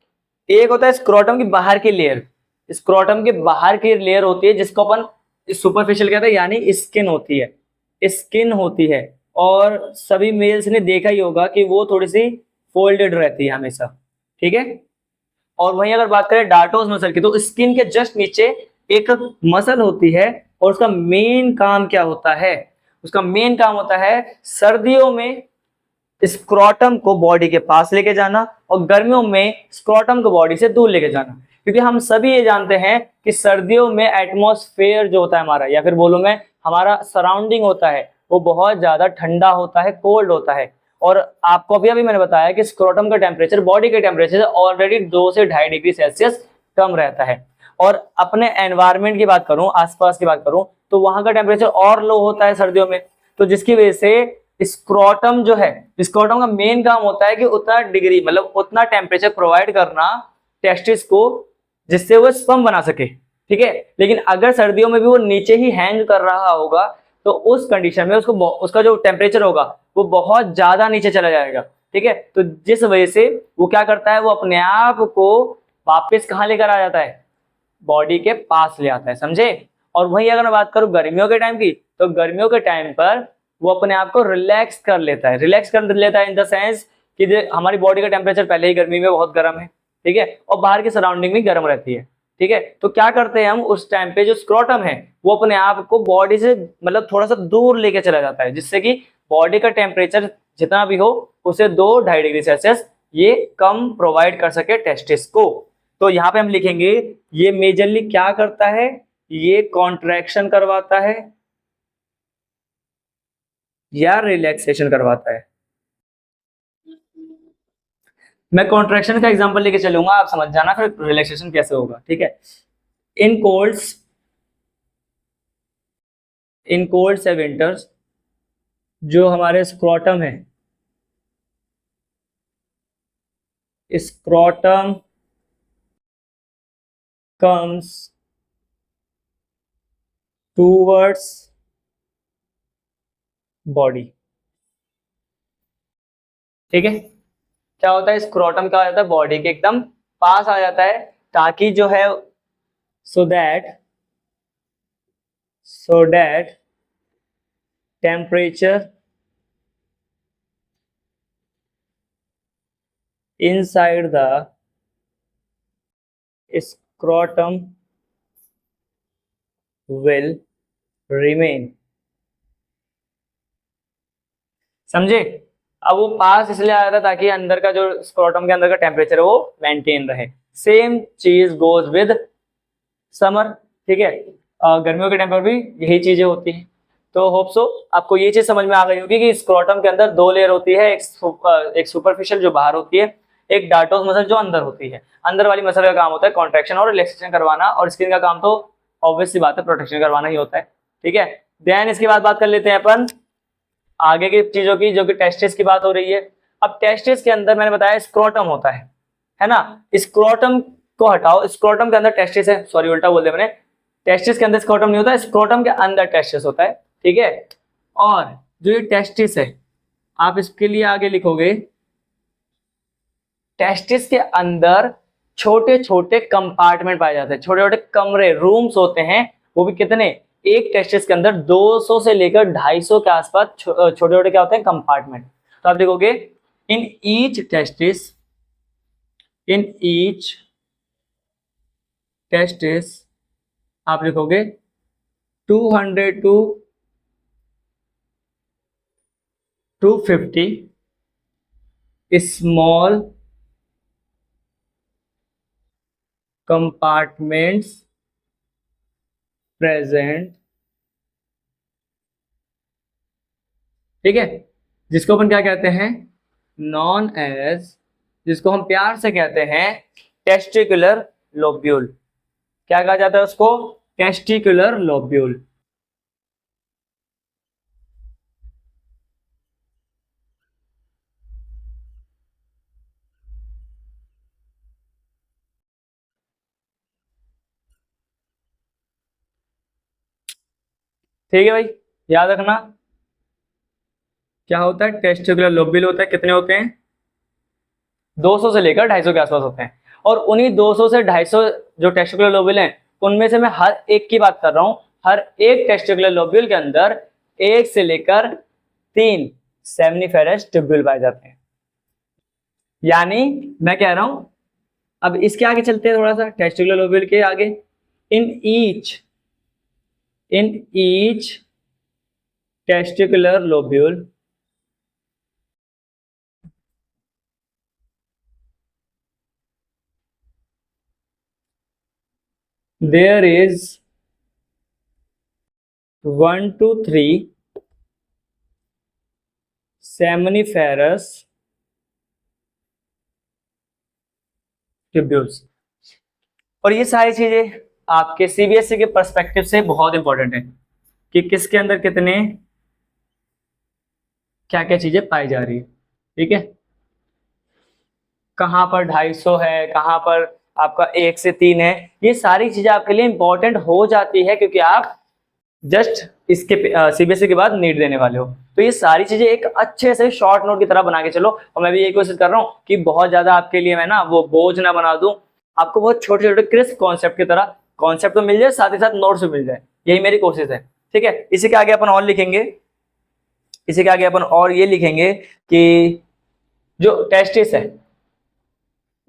एक होता है स्क्रोटम की बाहर की लेयर, स्क्रोटम के बाहर की लेयर होती है जिसको अपन सुपरफिशियल कहते हैं, यानी स्किन होती है, स्किन होती है। और सभी मेल्स ने देखा ही होगा कि वो थोड़ी सी फोल्डेड रहती है हमेशा, ठीक है। और वहीं अगर बात करें डार्टोस मसल की, तो स्किन के जस्ट नीचे एक मसल होती है, और उसका मेन काम क्या होता है? उसका मेन काम होता है सर्दियों में स्क्रोटम को बॉडी के पास लेके जाना, और गर्मियों में स्क्रोटम को बॉडी से दूर लेके जाना। क्योंकि हम सभी ये जानते हैं कि सर्दियों में एटमॉस्फेयर जो होता है हमारा, या फिर बोलूं मैं हमारा सराउंडिंग होता है, वो बहुत ज्यादा ठंडा होता है, कोल्ड होता है। और आपको अभी मैंने बताया कि स्क्रोटम का टेम्परेचर बॉडी के टेम्परेचर से ऑलरेडी 2 से 2.5 डिग्री सेल्सियस कम रहता है। और अपने एनवायरमेंट की बात करूं, आसपास की बात करूं, तो वहां का टेम्परेचर और लो होता है सर्दियों में। तो जिसकी वजह से स्क्रोटम जो है, स्क्रोटम का मेन काम होता है कि उतना डिग्री मतलब उतना टेम्परेचर प्रोवाइड करना टेस्टिस को, जिससे वो स्पर्म बना सके, ठीक है। लेकिन अगर सर्दियों में भी वो नीचे ही हैंग कर रहा होगा, तो उस कंडीशन में उसको उसका जो टेम्परेचर होगा वो बहुत ज्यादा नीचे चला जाएगा, ठीक है। तो जिस वजह से वो क्या करता है, वो अपने आप को वापस कहाँ लेकर आ जाता है, बॉडी के पास ले आता है, समझे। और वहीं अगर मैं बात करूं गर्मियों के टाइम की, तो गर्मियों के टाइम पर वो अपने आप को रिलैक्स कर लेता है, रिलैक्स कर लेता है इन द सेंस कि हमारी बॉडी का टेम्परेचर पहले ही गर्मी में बहुत गर्म है, ठीक है, और बाहर की सराउंडिंग भी गर्म रहती है, ठीक है। तो क्या करते हैं हम उस टाइम पे, जो स्क्रोटम है वो अपने आप को बॉडी से मतलब थोड़ा सा दूर लेके चला जाता है, जिससे कि बॉडी का टेम्परेचर जितना भी हो उसे 2-2.5 डिग्री सेल्सियस ये कम प्रोवाइड कर सके टेस्टिस को। तो यहाँ पे हम लिखेंगे ये मेजरली क्या करता है, ये कॉन्ट्रैक्शन करवाता है या रिलैक्सेशन करवाता है। मैं कॉन्ट्रैक्शन का एग्जांपल लेके चलूंगा, आप समझ जाना फिर रिलैक्सेशन कैसे होगा, ठीक है। In colds, in colds and winters जो हमारे स्क्रोटम है, स्क्रोटम कम्स टूवर्ड्स बॉडी, ठीक है। क्या होता है, स्क्रोटम क्या हो जाता है, बॉडी के एकदम पास आ जाता है, ताकि जो है so that temperature inside the scrotum will remain, समझे। अब वो पास इसलिए आया था ताकि अंदर का जो स्क्रोटम के अंदर का टेम्परेचर है वो मेंटेन रहे। सेम चीज गोज विद समर, ठीक है। गर्मियों के टाइम पर भी यही चीजें होती हैं। तो होप सो आपको ये चीज समझ में आ गई होगी कि स्क्रोटम के अंदर 2 लेयर होती है, एक सुपरफिशियल जो बाहर होती है, एक डार्टोस मसल जो अंदर होती है। अंदर वाली मसल का काम होता है कॉन्ट्रैक्शन और रिलैक्सेशन करवाना, और स्किन का काम तो ऑब्वियस सी बात है प्रोटेक्शन करवाना ही होता है, ठीक है। देन इसके बाद बात कर लेते हैं अपन आगे की चीजों की, जो कि टेस्टिस की बात हो रही है। अब टेस्टिस के अंदर मैंने बताया स्क्रोटम होता है ना। स्क्रोटम को हटाओ, स्क्रोटम के अंदर टेस्टिस है, सॉरी उल्टा बोल दिया मैंने, टेस्टिस के अंदर स्क्रोटम नहीं होता, स्क्रोटम के अंदर टेस्टिस होता है, ठीक है। और जो ये टेस्टिस है, आप इसके लिए आगे लिखोगे टेस्टिस के अंदर छोटे छोटे कंपार्टमेंट पाए जाते हैं, छोटे छोटे कमरे, रूम्स होते हैं। वो भी कितने, एक टेस्टिस के अंदर 200 से लेकर 250 के आसपास छोटे छोटे क्या होते हैं, कंपार्टमेंट। तो आप देखोगे in each testis, in each testis आप लिखोगे 200 to 250 स्मॉल कंपार्टमेंट्स प्रेजेंट, ठीक है। जिसको अपन क्या कहते हैं, नॉन एज, जिसको हम प्यार से कहते हैं टेस्टिकुलर लोब्यूल। क्या कहा जाता है उसको, टेस्टिकुलर लोब्यूल। ठीक है भाई, याद रखना क्या होता है, टेस्टिकुलर लोब्यूल होता है। कितने होते हैं, 200 से लेकर 250 के आसपास होते हैं। और उन्हीं 200 से 250 जो टेस्टिकुलर लोब्यूल हैं, उनमें से मैं हर एक की बात कर रहा हूं। हर एक टेस्टिकुलर लोब्यूल के अंदर 1 से लेकर 3 सेमनीफेरस ट्यूब्यूल पाए जाते हैं। यानी मैं कह रहा हूं, अब इसके आगे चलते हैं थोड़ा सा, टेस्टिकुलर लोब्यूल के आगे। In each testicular lobule there is 1 to 3 seminiferous tubules। और ये सारी चीजें आपके सीबीएसई के पर्सपेक्टिव से बहुत इंपॉर्टेंट है कि किसके अंदर कितने क्या क्या चीजें पाई जा रही है। ठीक है, कहां पर 250 है, कहां पर आपका 1 से 3 है, ये सारी चीजें आपके लिए इंपॉर्टेंट हो जाती है क्योंकि आप जस्ट इसके सीबीएसई के बाद नीट देने वाले हो। तो ये सारी चीजें एक अच्छे से शॉर्ट नोट की तरह बना के चलो। और मैं भी यही कोशिश कर रहा हूँ कि बहुत ज्यादा आपके लिए मैं ना वो बोझ ना बना दूं, आपको बहुत छोटे छोटे क्रिस्प कॉन्सेप्ट की तरह कॉन्सेप्ट तो मिल जाए, साथ ही साथ नोट्स भी मिल जाए, यही मेरी कोशिश है। ठीक है, इसी के आगे अपन और लिखेंगे, इसी के आगे अपन और ये लिखेंगे कि जो टेस्टिस है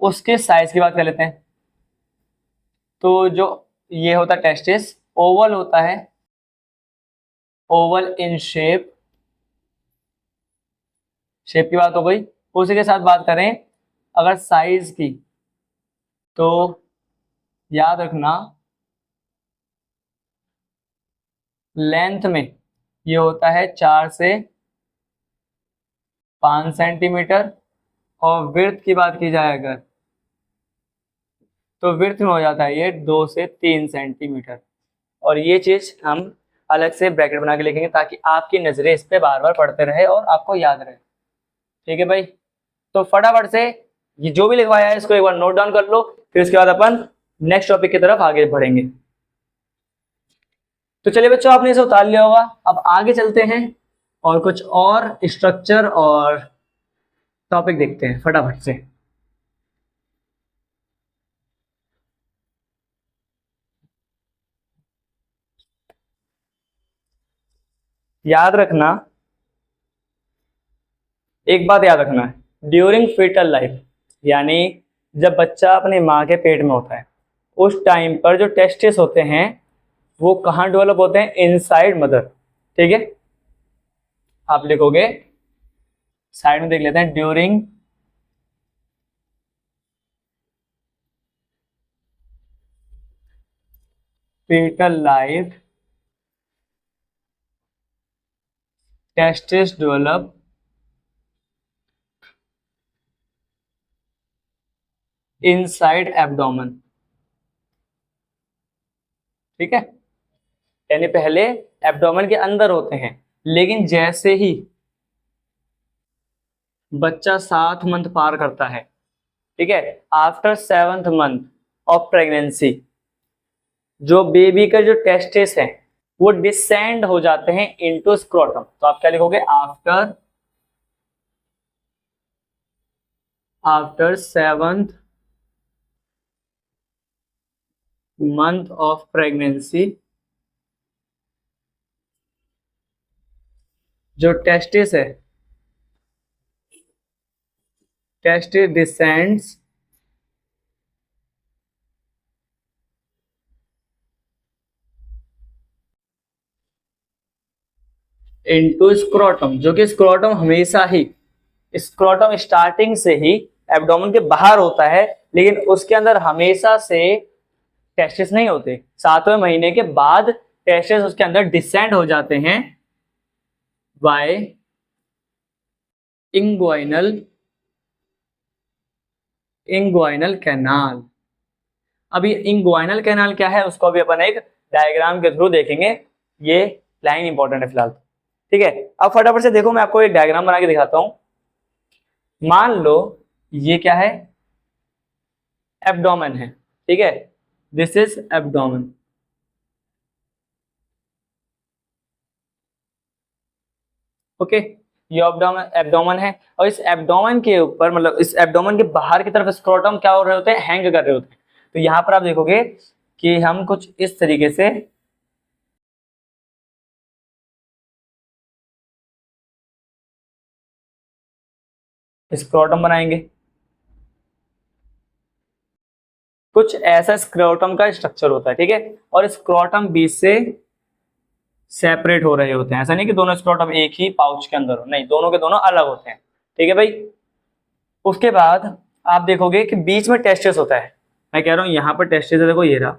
उसके साइज की बात कर लेते हैं। तो जो ये होता है टेस्टिस, ओवल होता है, ओवल इन शेप की बात हो गई। उसी के साथ बात करें अगर साइज की, तो याद रखना लेंथ में ये होता है 4 से 5 सेंटीमीटर, और विड्थ की बात की जाए अगर, तो विड्थ में हो जाता है ये 2 से 3 सेंटीमीटर। और ये चीज हम अलग से ब्रैकेट बना के लिखेंगे ताकि आपकी नजरें इस पे बार बार पढ़ते रहे और आपको याद रहे। ठीक है भाई, तो फटाफट से ये जो भी लिखवाया है इसको एक बार नोट डाउन कर लो, फिर उसके बाद अपन नेक्स्ट टॉपिक की तरफ आगे बढ़ेंगे। तो चलिए बच्चों, आपने इसे उतार लिया होगा, अब आगे चलते हैं और कुछ और स्ट्रक्चर और टॉपिक देखते हैं फटाफट से। याद रखना, एक बात याद रखना है, ड्यूरिंग फीटल लाइफ, यानी जब बच्चा अपनी माँ के पेट में होता है उस टाइम पर जो टेस्टिस होते हैं वो कहाँ डेवलप होते हैं, इनसाइड मदर। ठीक है, आप लिखोगे, साइड में देख लेते हैं, during foetal life testis develop inside abdomen. ठीक है, यानी पहले एब्डोमेन के अंदर होते हैं, लेकिन जैसे ही बच्चा 7 मंथ पार करता है, ठीक है, after 7th month of pregnancy, जो बेबी का जो टेस्टिस है वो डिसेंड हो जाते हैं इनटू स्क्रोटम। तो आप क्या लिखोगे, after 7th month of pregnancy जो टेस्टिस है, टेस्टिस डिसेंड्स इनटू स्क्रोटम, जो कि स्क्रोटम हमेशा ही, स्क्रोटम स्टार्टिंग से ही एब्डोमेन के बाहर होता है, लेकिन उसके अंदर हमेशा से टेस्टिस नहीं होते। 7वें महीने के बाद टेस्टिस उसके अंदर डिसेंड हो जाते हैं बाय इंग्वाइनल कैनाल। अब ये इंग्वाइनल कैनाल क्या है उसको अभी अपन एक डायग्राम के थ्रू देखेंगे, ये लाइन इंपॉर्टेंट है फिलहाल। ठीक है, अब फटाफट से देखो, मैं आपको एक डायग्राम बना के दिखाता हूं। मान लो ये क्या है, एब्डोमेन है। ठीक है, दिस इज एब्डोमेन। ओके, ये एब्डोमेन है, और इस एब्डोमेन के ऊपर, मतलब इस एब्डोमेन के बाहर की तरफ स्क्रोटम क्या हो रहे होते हैं, हैंग कर रहे होते हैं। तो यहां पर आप देखोगे कि हम कुछ इस तरीके से स्क्रोटम बनाएंगे। कुछ ऐसा स्क्रोटम का स्ट्रक्चर होता है, ठीक है, और स्क्रोटम बीच से सेपरेट हो रहे होते हैं। ऐसा नहीं कि दोनों स्क्रोटम एक ही पाउच के अंदर हो, नहीं, दोनों के दोनों अलग होते हैं, ठीक है भाई। उसके बाद आप देखोगे कि बीच में टेस्टिस होता है। मैं कह रहा हूं यहाँ पर टेस्टिस है, देखो ये रहा,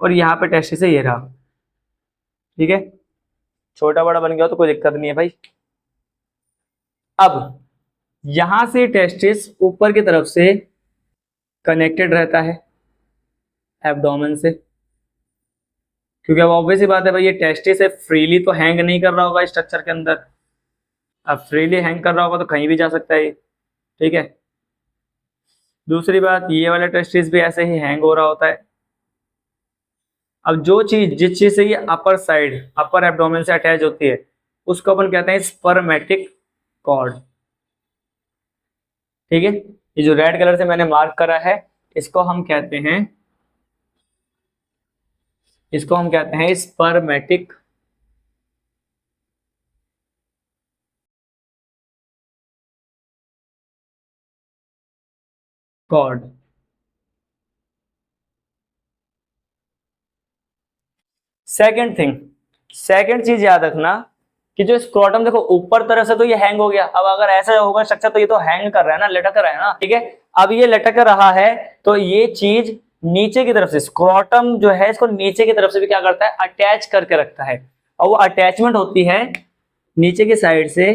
और यहाँ पे टेस्टिस है, ये रहा, ठीक है। छोटा बड़ा बन गया हो तो कोई दिक्कत नहीं है भाई। अब यहां से टेस्टिस ऊपर की तरफ से कनेक्टेड रहता है एब्डोमेन से, क्योंकि अब ऑब्वियस ही बात है भाई, ये टेस्टिस है, फ्रीली तो हैंग नहीं कर रहा होगा स्ट्रक्चर के अंदर। अब फ्रीली हैंग कर रहा होगा तो कहीं भी जा सकता है ये, ठीक है। दूसरी बात, ये वाला टेस्टिस भी ऐसे ही हैंग हो रहा होता है। अब जो चीज, जिस चीज से ये अपर साइड, अपर एब्डोमेन से अटैच होती है, उसको अपन कहते हैं स्पर्मेटिक कॉर्ड, ठीक है। ये जो रेड कलर से मैंने मार्क करा है, इसको हम कहते हैं, इसको हम कहते हैं spermatic cord. Second thing, second चीज याद रखना कि जो स्क्रोटम देखो ऊपर तरफ से तो ये हैंग हो गया। अब अगर ऐसा होगा स्ट्रक्चर तो ये तो हैंग कर रहा है ना, लटक रहा है ना, ठीक है। अब ये लटक रहा है तो ये चीज नीचे की तरफ से, स्क्रोटम जो है इसको नीचे की तरफ से भी क्या करता है, अटैच करके रखता है। और वो अटैचमेंट होती है नीचे की साइड से,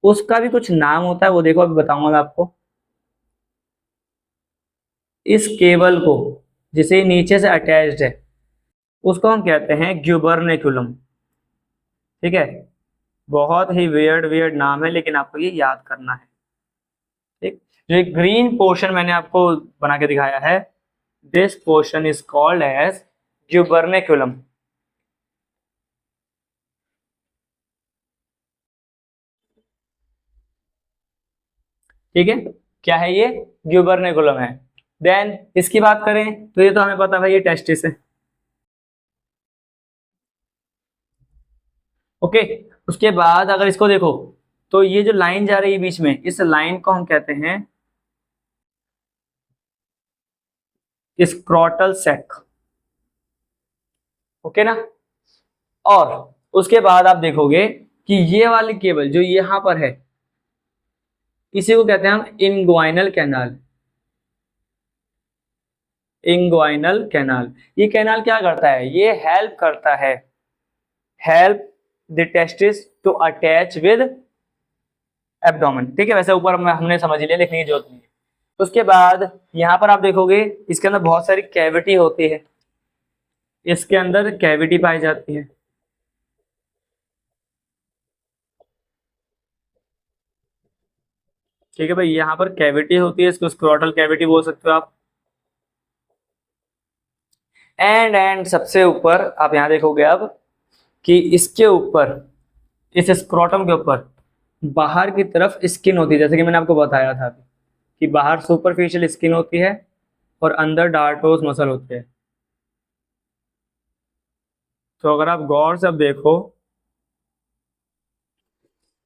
उसका भी कुछ नाम होता है, वो देखो अभी बताऊंगा मैं आपको। इस केबल को जिसे नीचे से अटैच्ड है, उसको हम कहते हैं ग्यूबरनेकुलम, ठीक है। बहुत ही वियर्ड वियर्ड नाम है, लेकिन आपको ये याद करना है, ठीक। जो एक ग्रीन पोर्शन मैंने आपको बना के दिखाया है, this portion is called as gubernaculum, ठीक है। क्या है ये, ग्यूबरनेकुलम है। देन इसकी बात करें तो ये तो हमें पता है ये टेस्टिस है, ओके। उसके बाद अगर इसको देखो तो ये जो लाइन जा रही है बीच में, इस लाइन को हम कहते हैं स्क्रोटल सैक, ओके ना। और उसके बाद आप देखोगे कि ये वाली केबल जो यहां पर है, इसी को कहते हैं हम इंग्वाइनल कैनाल, इंग्वाइनल कैनाल। ये कैनाल क्या करता है, ये हेल्प करता है, help the testis to attach with abdomen, ठीक है। वैसे ऊपर हमने समझ लिया, लिखने की जरूरत नहीं है। उसके बाद यहाँ पर आप देखोगे इसके अंदर बहुत सारी कैविटी होती है, इसके अंदर कैविटी पाई जाती है, ठीक है भाई। यहाँ पर कैविटी होती है, इसको स्क्रोटल कैविटी बोल सकते हो आप। एंड सबसे ऊपर आप यहाँ देखोगे अब कि इसके ऊपर, इस स्क्रोटम के ऊपर बाहर की तरफ स्किन होती है, जैसे कि मैंने आपको बताया था अभी कि बाहर सुपरफिशियल स्किन होती है और अंदर डार्टोस मसल होते हैं। तो अगर आप गौर से अब देखो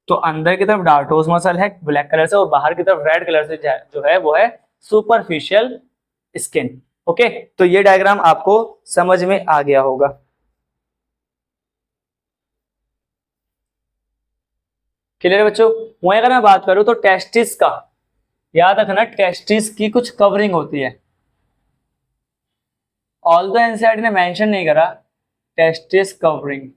तो अंदर की तरफ डार्टोस मसल है ब्लैक कलर से, और बाहर की तरफ रेड कलर से जो है वो है सुपरफिशियल स्किन, ओके। तो ये डायग्राम आपको समझ में आ गया होगा। क्लियर है बच्चों। वहीं अगर मैं बात करूं तो टेस्टिस का, याद रखना टेस्टिस की कुछ कवरिंग होती है, ऑल्दो एनसीईआरटी ने मेंशन नहीं करा, टेस्टिस कवरिंग।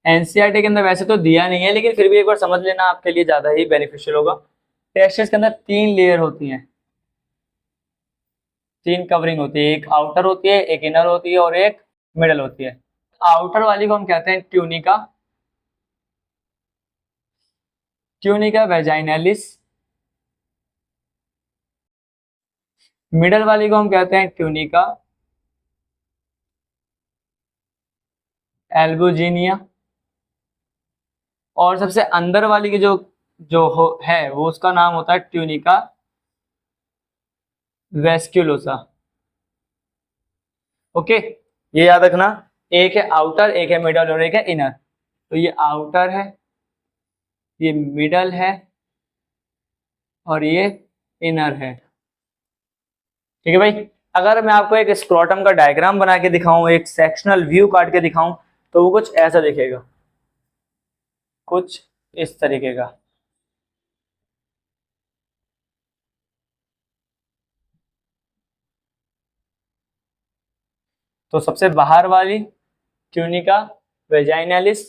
एनसीईआरटी के अंदर वैसे तो दिया नहीं है, लेकिन फिर भी एक बार समझ लेना आपके लिए ज्यादा ही बेनिफिशियल होगा। टेस्टिस के अंदर 3 लेयर होती हैं, 3 कवरिंग होती है, एक आउटर होती है, एक इनर होती है और एक मिडल होती है। आउटर वाली को हम कहते हैं ट्यूनिका, ट्यूनिका वेजाइनलिस। मिडल वाली को हम कहते हैं ट्यूनिका एल्बुजिनिया। और सबसे अंदर वाली की जो जो है वो उसका नाम होता है ट्यूनिका वेस्क्यूलोसा। ओके, ये याद रखना, एक है आउटर, एक है मिडल और एक है इनर। तो ये आउटर है, ये मिडल है और ये इनर है। ठीक है भाई। अगर मैं आपको एक स्क्रोटम का डायग्राम बना के दिखाऊं, एक सेक्शनल व्यू काट के दिखाऊं, तो वो कुछ ऐसा दिखेगा, कुछ इस तरीके का। तो सबसे बाहर वाली ट्यूनिका वेजाइनालिस,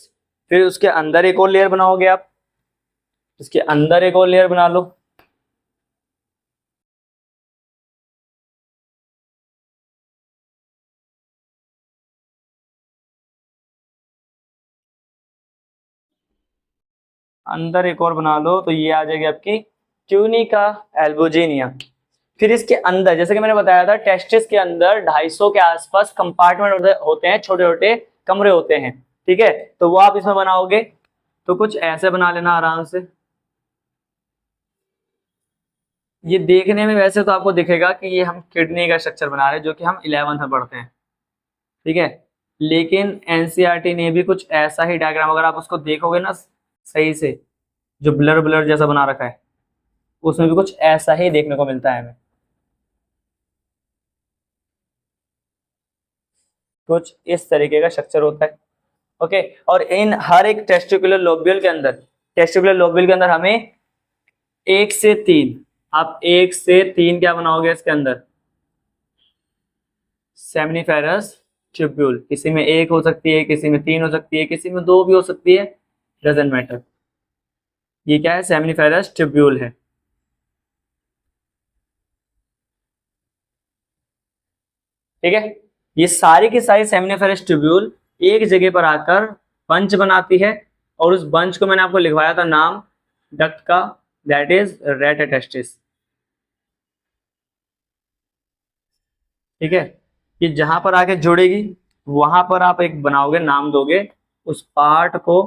फिर उसके अंदर एक और लेयर बनाओगे आप, इसके अंदर एक और लेयर बना लो। अंदर एक और बना लो, तो ये आ जाएगी आपकी ट्यूनिका एल्बुजिनिया। फिर इसके अंदर, जैसे कि मैंने बताया था, टेस्टिस के अंदर 250 के आसपास कंपार्टमेंट होते हैं, छोटे छोटे कमरे होते हैं। ठीक है, तो वो आप इसमें बनाओगे तो कुछ ऐसे बना लेना आराम से। ये देखने में वैसे तो आपको दिखेगा कि ये हम किडनी का स्ट्रक्चर बना रहे हैं, जो कि हम 11th में पढ़ते हैं। ठीक है, लेकिन एनसीईआरटी ने भी कुछ ऐसा ही डायग्राम, अगर आप उसको देखोगे ना सही से, जो ब्लर ब्लर जैसा बना रखा है, उसमें भी कुछ ऐसा ही देखने को मिलता है हमें, कुछ इस तरीके का स्ट्रक्चर होता है। ओके, और इन हर एक टेस्टिकुलर लोब्यूल के अंदर, टेस्टिकुलर लोब्यूल के अंदर हमें 1 से 3, आप 1 से 3 क्या बनाओगे इसके अंदर, सेमिनिफेरस ट्यूब्यूल। किसी में 1 हो सकती है, किसी में 3 हो सकती है, किसी में 2 भी हो सकती है, डजेंट मैटर। ये क्या है, सेमिनिफेरस ट्यूब्यूल है। ठीक है, ये सारी की सारी सेमिनिफेरस ट्यूब्यूल एक जगह पर आकर बंच बनाती है, और उस बंच को मैंने आपको लिखवाया था नाम डक्ट का, दैट इज रेटेटेस्टिस। ठीक है, ये जहां पर आके जुड़ेगी, वहां पर आप एक बनाओगे, नाम दोगे उस पार्ट को,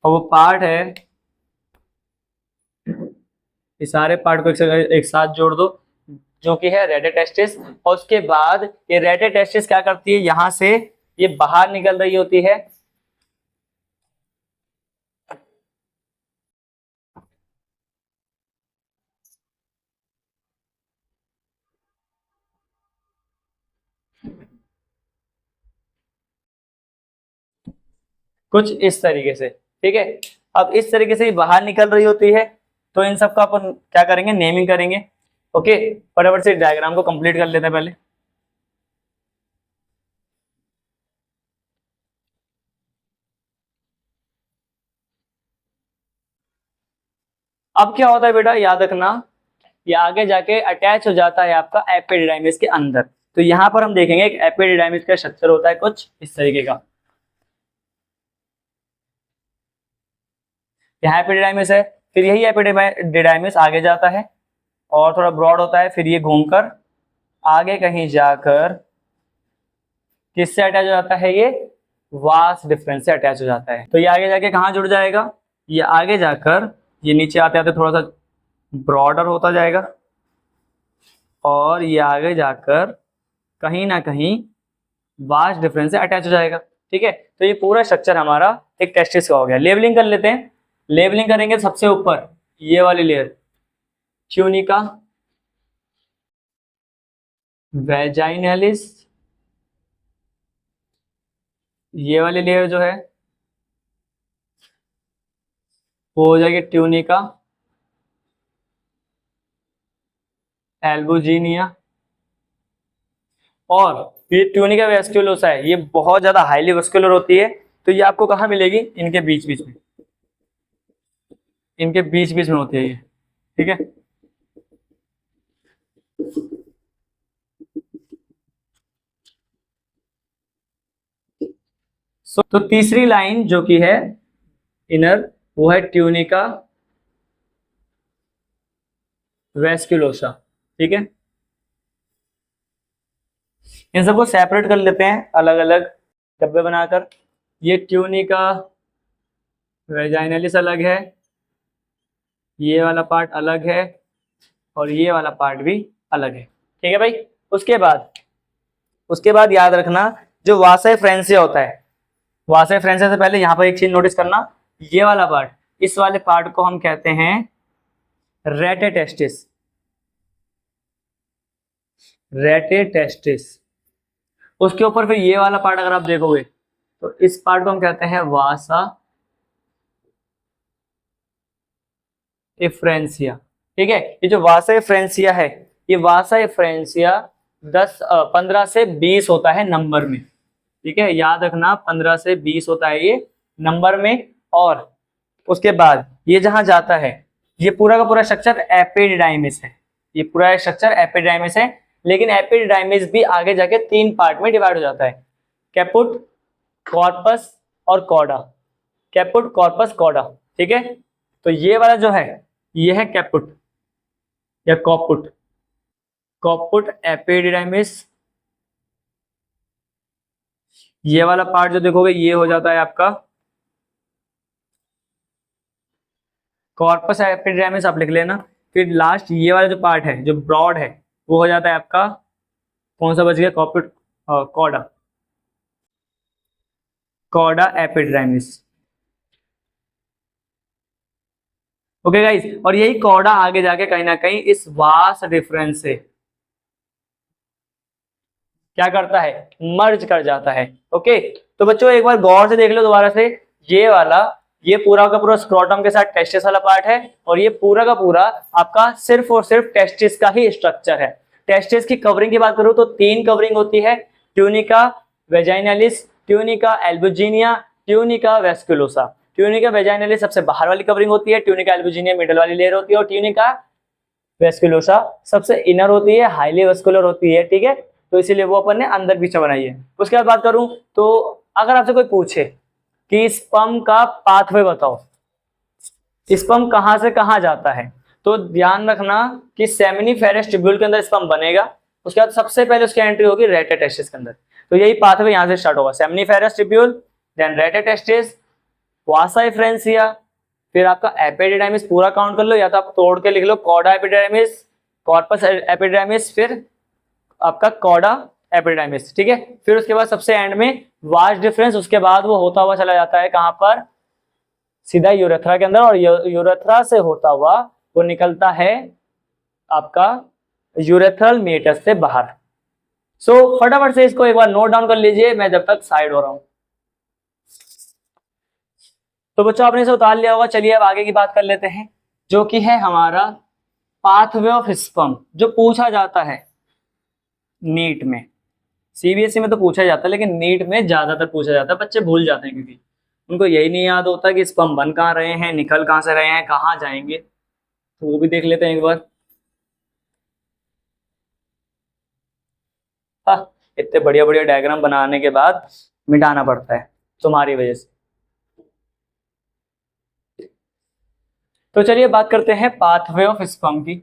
और वो पार्ट है, इस सारे पार्ट को एक साथ जोड़ दो, जो कि है रेटेटेस्टिस। और उसके बाद ये रेटेटेस्टिस क्या करती है, यहां से ये बाहर निकल रही होती है, कुछ इस तरीके से। ठीक है, अब इस तरीके से बाहर निकल रही होती है, तो इन सब का अपन क्या करेंगे, नेमिंग करेंगे। ओके, फटाफट से डायग्राम को कंप्लीट कर लेते हैं पहले। अब क्या होता है बेटा, याद रखना, ये आगे जाके अटैच हो जाता है आपका एपिडिडाइमिस के अंदर। तो यहाँ पर हम देखेंगे एक एपिडिडाइमिस का स्ट्रक्चर होता है कुछ इस तरीके का। यहाँ एपिडिडाइमिस है, फिर यही एपिडिडाइमिस आगे जाता है और थोड़ा ब्रॉड होता है, फिर ये घूमकर आगे कहीं जाकर किससे अटैच हो जाता है, ये वास डिफरेंस से अटैच हो जाता है। तो ये आगे जाके कहाँ जुड़ जाएगा, ये आगे जाकर ये नीचे आते आते थोड़ा सा ब्रॉडर होता जाएगा, और ये आगे जाकर कहीं ना कहीं वास डिफरेंस से अटैच हो जाएगा। ठीक है, तो ये पूरा स्ट्रक्चर हमारा एक टेस्टिस का हो गया। लेबलिंग कर लेते हैं। लेबलिंग करेंगे सबसे ऊपर ये वाली लेयर, ट्यूनिका वेजाइनालिस, ये वाली लेयर जो है वो हो जाएगी ट्यूनिका एल्बुजिनिया। और ये ट्यूनिका वेस्क्युलोसा है, ये बहुत ज्यादा हाईली वेस्क्युलर होती है। तो ये आपको कहाँ मिलेगी, इनके बीच बीच में, इनके बीच बीच में होती है ये। ठीक है, तो तीसरी लाइन जो कि है इनर, वो है ट्यूनिका वेस्क्युलोसा। ठीक है, इन सबको सेपरेट कर लेते हैं अलग अलग डब्बे बनाकर। ये ट्यूनिका वेजाइनलिस अलग है, ये वाला पार्ट अलग है, और ये वाला पार्ट भी अलग है। ठीक है भाई। उसके बाद याद रखना जो वासा फ्रेंसिया होता है, वासा फ्रेंसिया से पहले यहाँ पर एक चीज नोटिस करना, ये वाला पार्ट, इस वाले पार्ट को हम कहते हैं रेटेटेस्टिस। रेटेटेस्टिस। उसके ऊपर फिर ये वाला पार्ट अगर आप देखोगे तो इस पार्ट को हम कहते हैं वासा एफ्रेंसिया। ठीक है। ये जो वासा एफ्रेंसिया है, ये वासा एफ्रेंसिया 15 से 20 होता है नंबर में। ठीक है, याद रखना 15 से 20 होता है ये नंबर में। और उसके बाद ये जहां जाता है, ये पूरा का पूरा स्ट्रक्चर एपिडिडाइमिस है। ये पूरा स्ट्रक्चर एपिडिडाइमिस है, लेकिन एपिडिडाइमिस भी आगे जाके 3 पार्ट में डिवाइड हो जाता है, कैपुट, कॉर्पस और कॉडा। Caput, corpus, coda. ठीक है। तो ये वाला जो है ये है कैपुट या कॉपुट। कॉपुट एपिडिडाइमिस। ये वाला पार्ट जो देखोगे ये हो जाता है आपका कॉर्पस एपिडिडाइमिस, आप लिख लेना। फिर लास्ट ये वाला जो पार्ट है जो ब्रॉड है वो हो जाता है आपका, कौन सा बच गया, caput, cauda, cauda epididymis. Okay guys, और यही कॉडा आगे जाके कहीं ना कहीं इस वास डिफरेंस से क्या करता है, मर्ज कर जाता है। ओके। तो बच्चों एक बार गौर से देख लो दोबारा से, ये वाला, ये पूरा का पूरा स्क्रोटम के साथ टेस्टिस वाला पार्ट है, और ये पूरा का पूरा आपका सिर्फ और सिर्फ टेस्टिस का ही स्ट्रक्चर है। टेस्टिस की कवरिंग की बात करूं तो 3 कवरिंग होती है, tunica vaginalis, tunica albuginea, tunica vasculosa. Tunica vaginalis सबसे बाहर वाली कवरिंग होती है, ट्यूनिका एल्बुजिनिया मिडल वाली लेयर होती है, और ट्यूनिका वेस्कुलोसा सबसे इनर होती है, हाईली वेस्कुलर होती है। ठीक है, तो इसीलिए वो अपन ने अंदर पीछे बनाई है। उसके बाद बात करूं तो अगर आपसे कोई पूछे कि स्पर्म का पाथवे बताओ, स्पर्म कहां से कहां जाता है, तो ध्यान रखना कि सेमिनिफेरस ट्यूब्यूल के अंदर स्पर्म बनेगा। उसके बाद सबसे पहले उसकी एंट्री होगी रेटेटेस्टिस के अंदर। तो यही पाथवे यहां से स्टार्ट होगा, सेमिनिफेरस ट्यूब्यूल, देन रेटेटेस्टिस, वासा एफ्रेंसिया, फिर आपका एपिडिडाइमिस पूरा काउंट कर लो, या तो आप तोड़ के लिख लो, कॉडा एपिडिडाइमिस, कॉर्पस एपिडिडाइमिस, फिर आपका कॉडा एपिडिडाइमिस। ठीक है। फिर उसके बाद सबसे एंड में वास डिफरेंस, उसके बाद वो होता हुआ चला जाता है कहां पर, सीधा यूरेथ्रा के अंदर, और यूरेथ्रा से होता हुआ वो निकलता है आपका यूरेथ्रल मीटस से बाहर। सो फटाफट से इसको एक बार नोट डाउन कर लीजिए, मैं जब तक साइड हो रहा हूं। तो बच्चों आपने इसे उतार लिया होगा। चलिए अब आगे की बात कर लेते हैं, जो कि है हमारा पाथवे ऑफ स्पर्म, जो पूछा जाता है नीट में। सीबीएसई में तो पूछा जाता है, लेकिन नीट में ज्यादातर पूछा जाता है, बच्चे भूल जाते हैं क्योंकि उनको यही नहीं याद होता कि स्पर्म बन कहाँ रहे हैं, निकल कहाँ से रहे हैं, कहाँ जाएंगे। तो वो भी देख लेते हैं एक बार। हाँ, इतने बढ़िया बढ़िया डायग्राम बनाने के बाद मिटाना पड़ता है तुम्हारी वजह से। तो चलिए बात करते हैं पाथवे ऑफ स्पर्म की।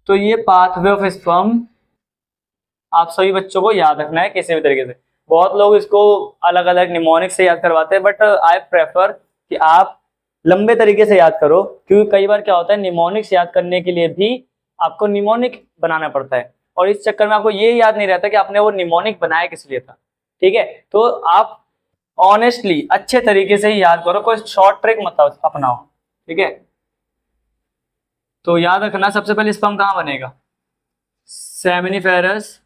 तो ये पाथवे ऑफ स्पर्म आप सभी बच्चों को याद रखना है किसी भी तरीके से। बहुत लोग इसको अलग अलग निमोनिक से याद करवाते हैं, बट आई प्रेफर कि आप लंबे तरीके से याद करो, क्योंकि कई बार क्या होता है निमोनिक्स याद करने के लिए भी आपको निमोनिक बनाना पड़ता है, और इस चक्कर में आपको ये याद नहीं रहता कि आपने वो निमोनिक बनाया किस लिए था। ठीक है, तो आप ऑनेस्टली अच्छे तरीके से ही याद करो, कोई शॉर्ट ट्रिक मत अपनाओ। ठीक है, तो याद रखना सबसे पहले स्पर्म कहाँ बनेगा, सेमिनिफेरस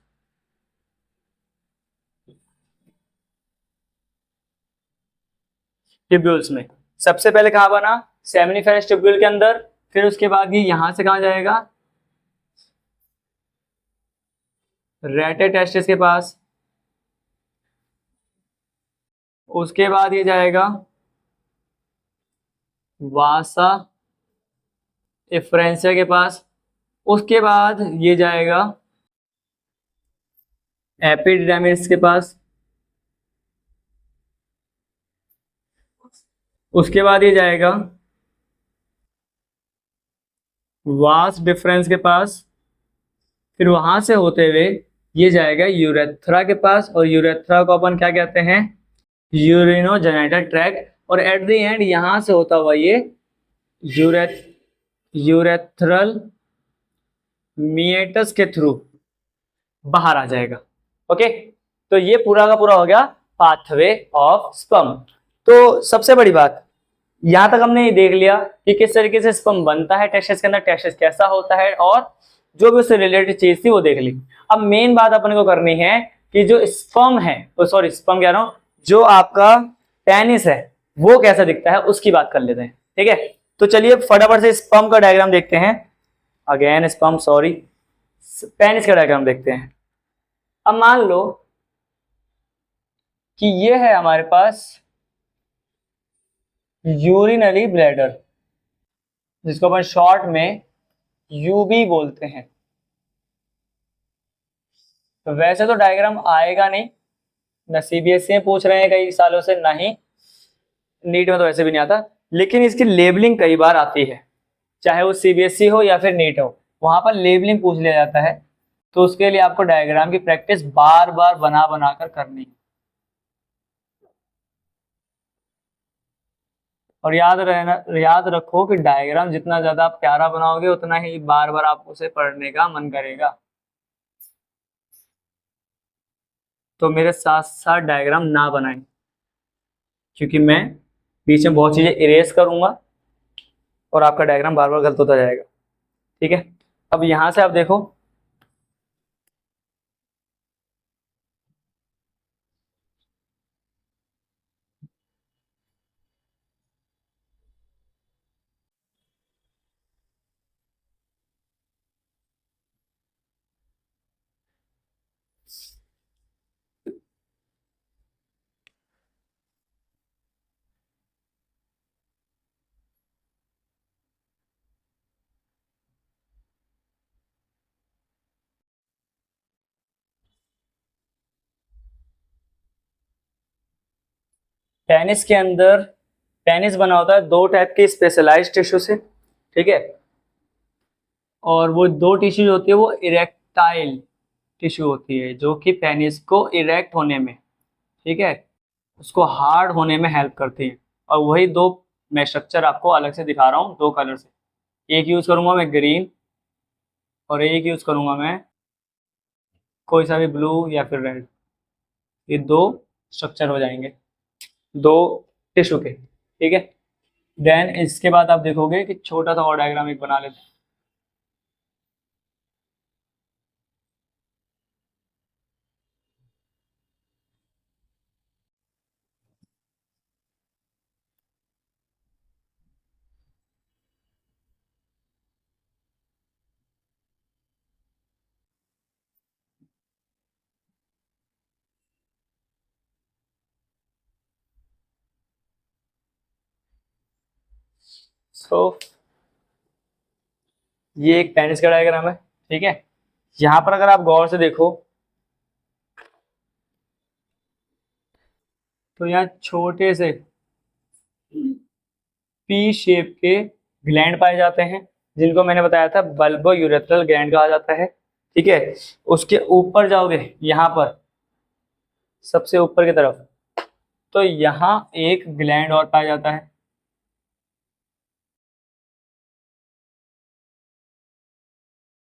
ट्यूब्यूल्स में। सबसे पहले कहां बना, सेमिनिफेरस ट्यूब्यूल के अंदर। फिर उसके बाद ये यहां से कहां जाएगा, रेटेटेस्टिस के पास। उसके बाद ये जाएगा वासा एफ्रेंसिया के पास। उसके बाद ये जाएगा एपिडिडाइमिस के पास। उसके बाद ये जाएगा वास डिफरेंस के पास। फिर वहां से होते हुए ये जाएगा यूरेथ्रा के पास, और यूरेथ्रा को अपन क्या कहते हैं, यूरिनोजेनिटल ट्रैक्ट। और एट द एंड यहां से होता हुआ ये यूरेथ्रल मिएटस के थ्रू बाहर आ जाएगा। ओके, तो ये पूरा का पूरा हो गया पाथवे ऑफ स्पर्म। तो सबसे बड़ी बात यहां तक हमने ये देख लिया कि किस तरीके से स्पर्म बनता है टेस्टिस के अंदर, टेस्टिस कैसा होता है, और जो भी उससे रिलेटेड चीज थी वो देख ली। अब मेन बात अपने को करनी है कि जो स्पर्म है, सॉरी स्पर्म कह रहा हूं, जो आपका पेनिस है वो कैसा दिखता है उसकी बात कर लेते हैं। ठीक है, तो चलिए फटाफट से स्पर्म का डायग्राम देखते हैं। अगेन स्पर्म, सॉरी, पेनिस का डायग्राम देखते हैं। अब मान लो कि ये है हमारे पास यूरिनरी ब्लैडर, जिसको अपन शॉर्ट में यूबी बोलते हैं। तो वैसे तो डायग्राम आएगा नहीं, न सीबीएसई में पूछ रहे हैं कई सालों से, ना ही नीट में तो वैसे भी नहीं आता, लेकिन इसकी लेबलिंग कई बार आती है, चाहे वो सीबीएसई हो या फिर नीट हो, वहां पर लेबलिंग पूछ लिया जाता है। तो उसके लिए आपको डायग्राम की प्रैक्टिस बार बार बना बना कर करनी है। और याद रखो कि डायग्राम जितना ज्यादा आप प्यारा बनाओगे उतना ही बार बार आपको उसे पढ़ने का मन करेगा। तो मेरे साथ साथ डायग्राम ना बनाएं, क्योंकि मैं बीच में बहुत चीजें इरेज करूंगा और आपका डायग्राम बार बार गलत होता जाएगा। ठीक है, अब यहां से आप देखो, पेनिस के अंदर, पेनिस बना होता है दो टाइप के स्पेशलाइज्ड टिश्यू से। ठीक है, और वो दो टिश्यू होती है वो इरेक्टाइल टिश्यू होती है, जो कि पेनिस को इरेक्ट होने में, ठीक है, उसको हार्ड होने में हेल्प करती है। और वही दो मैं स्ट्रक्चर आपको अलग से दिखा रहा हूँ दो कलर से, एक यूज करूंगा मैं ग्रीन और एक यूज करूंगा मैं कोई सा भी ब्लू या फिर रेड। ये दो स्ट्रक्चर हो जाएंगे दो टिश्यू के। ठीक है, देन इसके बाद आप देखोगे कि छोटा सा और डायग्राम एक बना लेते हैं। सो ये एक पेनिस का डायग्राम है। ठीक है, यहाँ पर अगर आप गौर से देखो तो यहाँ छोटे से पी शेप के ग्लैंड पाए जाते हैं, जिनको मैंने बताया था बल्बो यूरेथ्रल ग्लैंड कहा जाता है। ठीक है, उसके ऊपर जाओगे यहाँ पर सबसे ऊपर की तरफ, तो यहाँ एक ग्लैंड और पाया जाता है,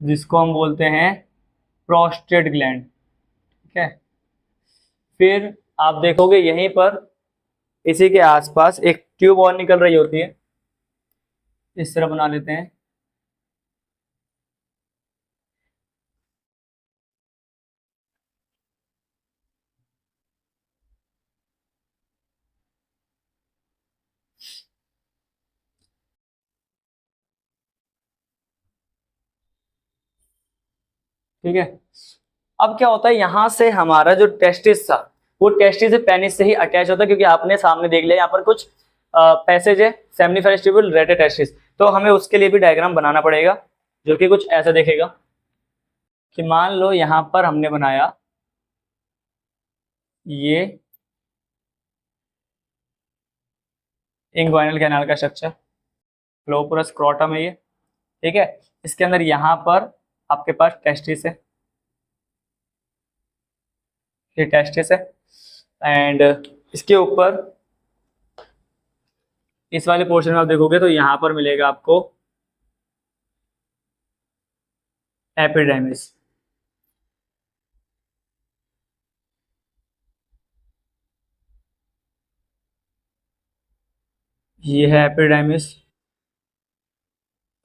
जिसको हम बोलते हैं प्रोस्टेट ग्लैंड। ठीक है, फिर आप देखोगे यहीं पर इसी के आसपास एक ट्यूब और निकल रही होती है, इस तरह बना लेते हैं। ठीक है, अब क्या होता है, यहां से हमारा जो टेस्टिस था वो टेस्टिस से पेनिस से ही अटैच होता है, क्योंकि आपने सामने देख लिया यहाँ पर कुछ पैसेज है सेमिनिफेरस ट्यूब्यूल रेटे टेस्टिस, तो हमें उसके लिए भी डायग्राम बनाना पड़ेगा, जो कि कुछ ऐसा देखेगा कि मान लो यहाँ पर हमने बनाया ये इंग्वाइनल कैनाल का स्ट्रक्चर, फ्लोपुरस स्क्रोटम है ये। ठीक है, इसके अंदर यहाँ पर आपके पास टेस्टिस है, ये टेस्टिस है। एंड इसके ऊपर इस वाले पोर्शन में आप देखोगे तो यहाँ पर मिलेगा आपको एपिडर्मिस। ये है एपिडर्मिस,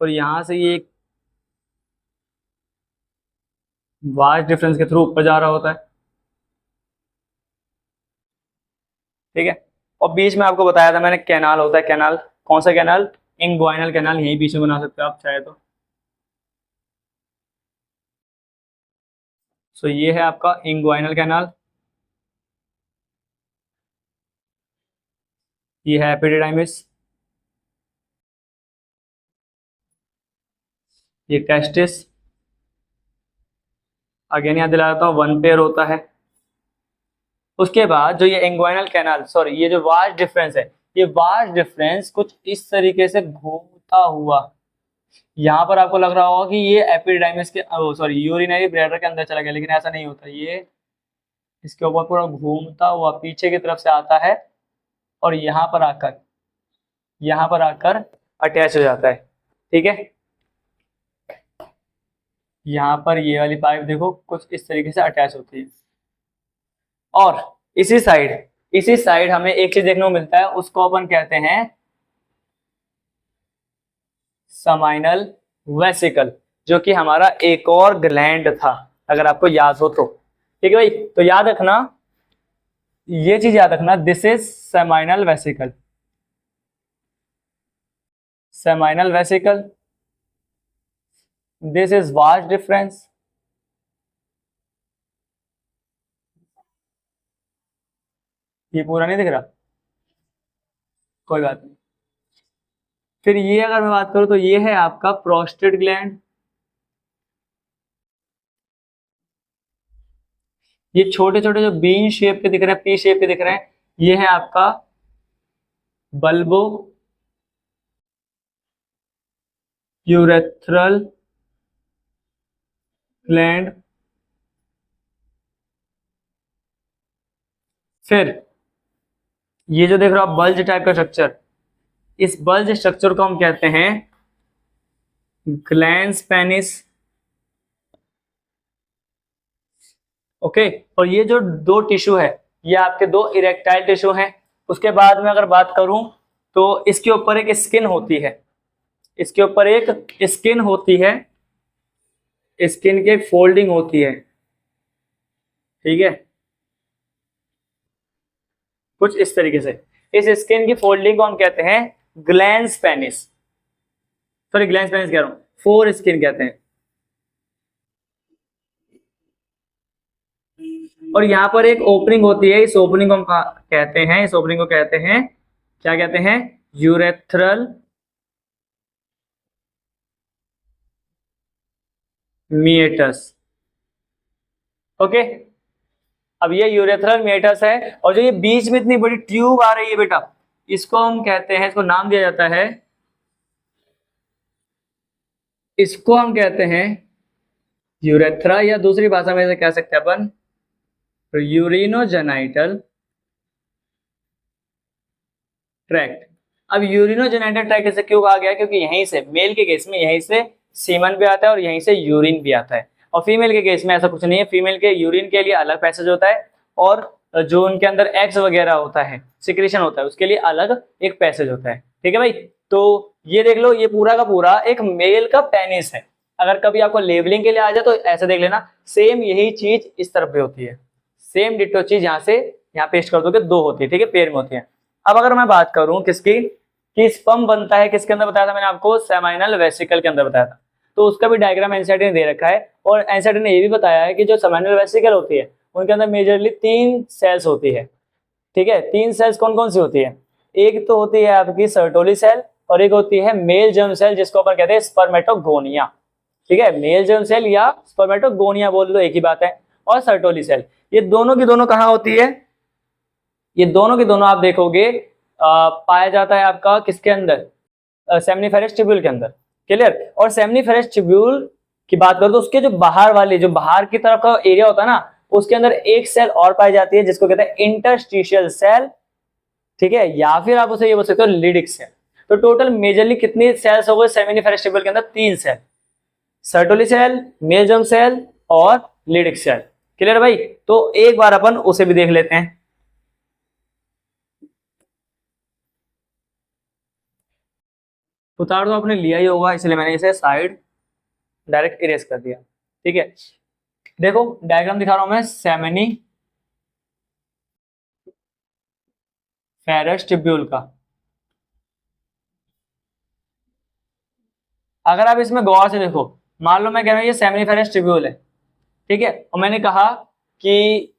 और यहाँ से ये एक वास्ट डिफरेंस के थ्रू ऊपर जा रहा होता है, ठीक है। और बीच में आपको बताया था मैंने कैनाल होता है, कैनाल कौन सा कैनाल, इंग्वाइनल कैनाल, यही बीच में बना सकते हो आप चाहे तो। सो ये है आपका इंग्वाइनल कैनाल, ये है एपिडिडाइमिस, ये टेस्टिस। अगेन याद दिला देता हूँ, वन पेयर होता है। उसके बाद जो ये इंग्वाइनल कैनाल, सॉरी ये जो वास्ट डिफरेंस है, ये वास्ट डिफरेंस कुछ इस तरीके से घूमता हुआ, यहाँ पर आपको लग रहा होगा कि ये एपिडाइमिस के सॉरी यूरिनरी ब्लैडर के अंदर चला गया, लेकिन ऐसा नहीं होता। ये इसके ऊपर पूरा घूमता हुआ पीछे की तरफ से आता है और यहाँ पर आकर अटैच हो जाता है, ठीक है। यहाँ पर ये वाली पाइप देखो कुछ इस तरीके से अटैच होती है। और इसी साइड हमें एक चीज देखने को मिलता है, उसको अपन कहते हैं समाइनल वेसिकल, जो कि हमारा एक और ग्लैंड था, अगर आपको याद हो तो, ठीक है भाई। तो याद रखना, ये चीज याद रखना, this is seminal vesicle, seminal vesicle, this is vast difference, ये पूरा नहीं दिख रहा, कोई बात नहीं। फिर ये अगर मैं बात करूं तो ये है आपका प्रोस्टेट ग्लैंड, ये छोटे छोटे जो बीन शेप के दिख रहे हैं, पी शेप के दिख रहे हैं, ये है आपका बल्बो यूरेथ्रल ग्लैंड। फिर ये जो देख रहे हो आप बल्ज टाइप का स्ट्रक्चर, इस बल्ज स्ट्रक्चर को हम कहते हैं ग्लैंस पेनिस, ओके। और ये जो दो टिश्यू है, ये आपके दो इरेक्टाइल टिश्यू हैं। उसके बाद में अगर बात करूं तो इसके ऊपर एक स्किन होती है, इसके ऊपर एक स्किन होती है, स्किन की एक फोल्डिंग होती है, ठीक है, कुछ इस तरीके से। इस स्किन की फोल्डिंग को हम कहते हैं glans penis, sorry glans penis कह रहा हूं, फोर स्किन कहते हैं। और यहाँ पर एक ओपनिंग होती है, इस ओपनिंग को हम कहते हैं, इस ओपनिंग को कहते हैं, क्या कहते हैं, यूरेथ्रल मिएटस, ओके। अब ये यूरेथ्रल मिएटस है, और जो ये बीच में इतनी बड़ी ट्यूब आ रही है बेटा, इसको हम कहते हैं, इसको नाम दिया जाता है, इसको हम कहते हैं यूरेथ्रा, या दूसरी भाषा में इसे कह सकते हैं अपन यूरिनोजेनाइटल ट्रैक्ट। अब यूरिनोजेनाइटल ट्रैक्ट इसे क्यों कहा गया, क्योंकि यहीं से मेल के केस में यहीं से सीमन भी आता है और यहीं से यूरिन भी आता है, और फीमेल के केस में ऐसा कुछ नहीं है। फीमेल के यूरिन के लिए अलग पैसेज होता है, और जो उनके अंदर एग्स वगैरह होता है, सिक्रेशन होता है, उसके लिए अलग एक पैसेज होता है, ठीक है भाई। तो ये देख लो, ये पूरा का पूरा एक मेल का पेनिस है। अगर कभी आपको लेबलिंग के लिए आ जाए तो ऐसे देख लेना, सेम यही चीज इस तरफ पे होती है, सेम डिटो चीज यहाँ से यहाँ पेस्ट कर दोगे, दो होती है, ठीक है, पेयर में होती है। अब अगर मैं बात करूं किसकी, कि स्पर्म बनता है किसके अंदर, बताया था मैंने आपको, सेमाइनल वेसिकल के अंदर बताया था। तो उसका भी डायग्राम एनसीईआरटी ने दे रखा है, और एनसीईआरटी ने ये भी बताया है कि जो सेमाइनल वेसिकल होती है उनके अंदर मेजरली 3 सेल्स होती है, ठीक है। 3 सेल्स कौन कौन सी होती है, एक तो होती है आपकी सर्टोली सेल, और एक होती है मेल जर्म सेल, जिसको अपन कहते हैं स्पर्मेटोगोनिया, ठीक है। मेल जर्म सेल या स्पर्मेटोगोनिया बोल लो, एक ही बात है। और सर्टोली सेल, ये दोनों की दोनों कहाँ होती है, ये दोनों की दोनों आप देखोगे पाया जाता है आपका किसके अंदर, सेमनीफेरस ट्यूब्यूल के अंदर, क्लियर। और सेमनीफेरस ट्यूब्यूल की बात करो तो उसके जो बाहर वाले, जो बाहर की तरफ का एरिया होता है ना, उसके अंदर एक सेल और पाई जाती है जिसको कहते हैं इंटरस्टिशियल सेल, ठीक है, या फिर आप उसे ये बोल सकते हो लिडिक सेल। तो टोटल मेजरली कितनी सेल्स हो गए सेमिनिफेरस ट्यूब्यूल के अंदर? 3 cell, Sertoli cell, male germ cell और लिडिक सेल। क्लियर भाई? तो एक बार अपन उसे भी देख लेते हैं। उतार तो आपने लिया ही होगा, इसलिए मैंने इसे साइड डायरेक्ट इरेज कर दिया। ठीक है, देखो डायग्राम दिखा रहा हूं मैं सेमिनी फेरस ट्यूब्यूल का। अगर आप इसमें गौर से देखो, मान लो मैं कह रहा हूं ये सेमिनिफेरस ट्यूब्यूल है, ठीक है, और मैंने कहा कि